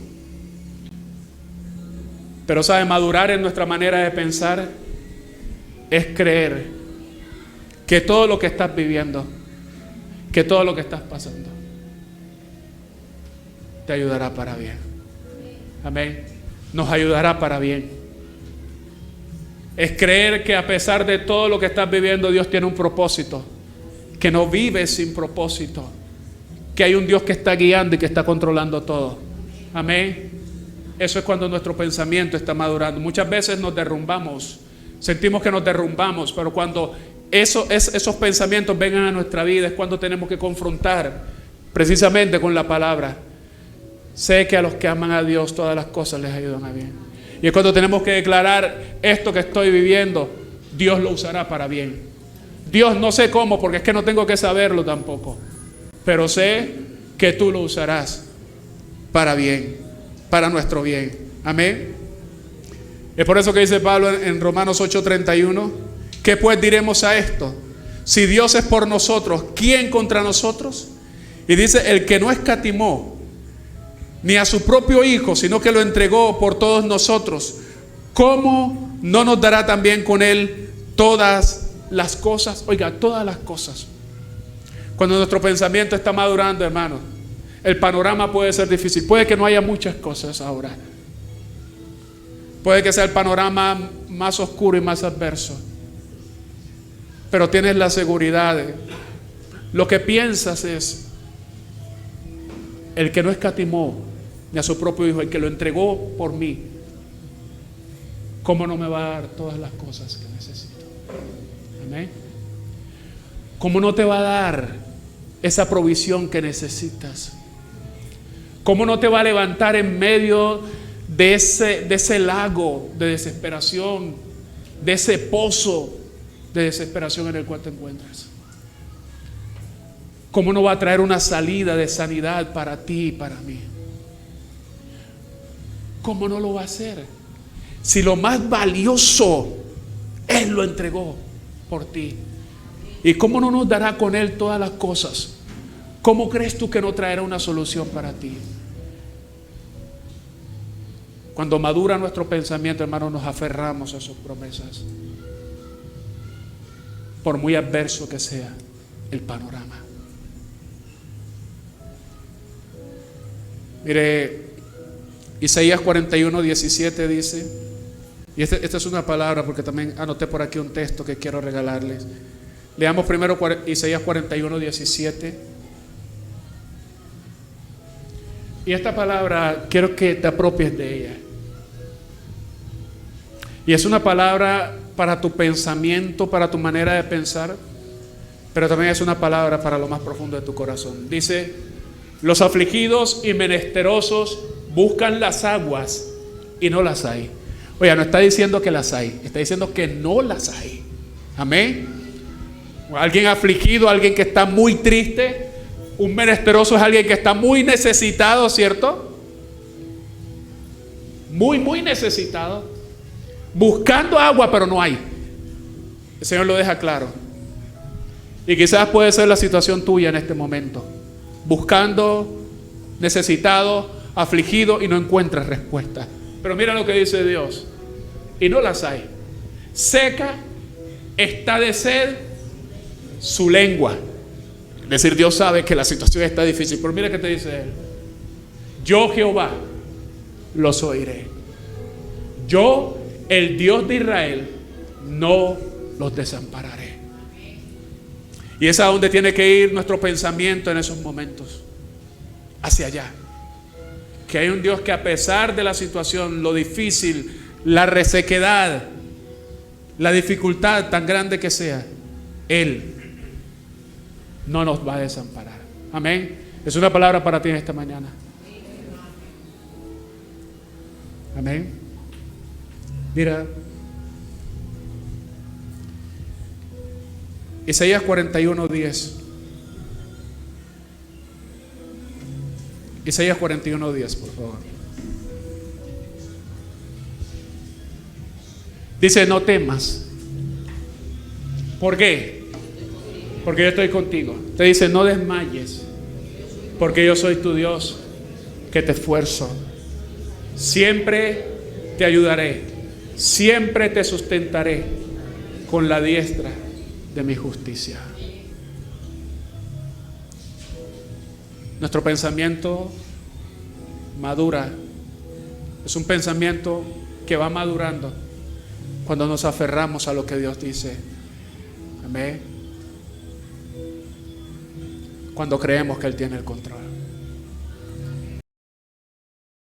Speaker 1: Pero sabe, madurar en nuestra manera de pensar es creer que todo lo que estás viviendo, que todo lo que estás pasando, te ayudará para bien. Amén. Nos ayudará para bien. Es creer que a pesar de todo lo que estás viviendo, Dios tiene un propósito, que no vives sin propósito, que hay un Dios que está guiando y que está controlando todo. Amén. Eso es cuando nuestro pensamiento está madurando. Muchas veces nos derrumbamos, sentimos que nos derrumbamos, pero cuando esos pensamientos vengan a nuestra vida es cuando tenemos que confrontar precisamente con la palabra. Sé que a los que aman a Dios todas las cosas les ayudan a bien. Y es cuando tenemos que declarar: esto que estoy viviendo, Dios lo usará para bien. Dios, no sé cómo, porque es que no tengo que saberlo tampoco, pero sé que tú lo usarás para bien, para nuestro bien. Amén. Es por eso que dice Pablo en Romanos 8:31: ¿qué pues diremos a esto? Si Dios es por nosotros, ¿quién contra nosotros? Y dice: el que no escatimó ni a su propio Hijo, sino que lo entregó por todos nosotros, ¿cómo no nos dará también con Él todas las cosas? Oiga, todas las cosas. Cuando nuestro pensamiento está madurando, hermano, el panorama puede ser difícil. Puede que no haya muchas cosas ahora. Puede que sea el panorama más oscuro y más adverso. Pero tienes la seguridad de lo que piensas es: el que no escatimó ni a su propio Hijo, el que lo entregó por mí, ¿cómo no me va a dar todas las cosas que necesito? Amén. ¿Cómo no te va a dar esa provisión que necesitas? ¿Cómo no te va a levantar en medio de ese lago de desesperación, de ese pozo de desesperación en el cual te encuentras? ¿Cómo no va a traer una salida de sanidad para ti y para mí? ¿Cómo no lo va a hacer? Si lo más valioso Él lo entregó por ti. ¿Y cómo no nos dará con Él todas las cosas? ¿Cómo crees tú que no traerá una solución para ti? Cuando madura nuestro pensamiento, hermano, nos aferramos a sus promesas, por muy adverso que sea el panorama. Mire, Isaías 41:17 dice, y esta es una palabra porque también anoté por aquí un texto que quiero regalarles. Leamos primero Isaías 41:17. Y esta palabra quiero que te apropies de ella. Y es una palabra para tu pensamiento, para tu manera de pensar, pero también es una palabra para lo más profundo de tu corazón. Dice: los afligidos y menesterosos buscan las aguas y no las hay. Oye, no está diciendo que las hay, está diciendo que no las hay. Amén. Alguien afligido, alguien que está muy triste. Un menesteroso es alguien que está muy necesitado, ¿cierto? Muy necesitado, buscando agua, pero no hay. El Señor lo deja claro. Y quizás puede ser la situación tuya en este momento: buscando, necesitado, afligido, y no encuentras respuesta. Pero mira lo que dice Dios: y no las hay. Seca está de sed su lengua. Es decir, Dios sabe que la situación está difícil, pero mira que te dice Él: yo, Jehová, los oiré. Yo, el Dios de Israel, no los desampararé. Y es a donde tiene que ir nuestro pensamiento en esos momentos, hacia allá. que hay un Dios que a pesar de la situación, lo difícil, la resequedad, la dificultad tan grande que sea, Él no nos va a desamparar. Amén. Es una palabra para ti en esta mañana. Amén. Mira, Isaías 41:10. Isaías 41:10, por favor. Dice: no temas. ¿Por qué? Porque yo estoy contigo. Te dice: no desmayes, porque yo soy tu Dios, que te esfuerzo. Siempre te ayudaré, siempre te sustentaré con la diestra de mi justicia. Nuestro pensamiento madura. Es un pensamiento que va madurando cuando nos aferramos a lo que Dios dice. Amén. Cuando creemos que Él tiene el control.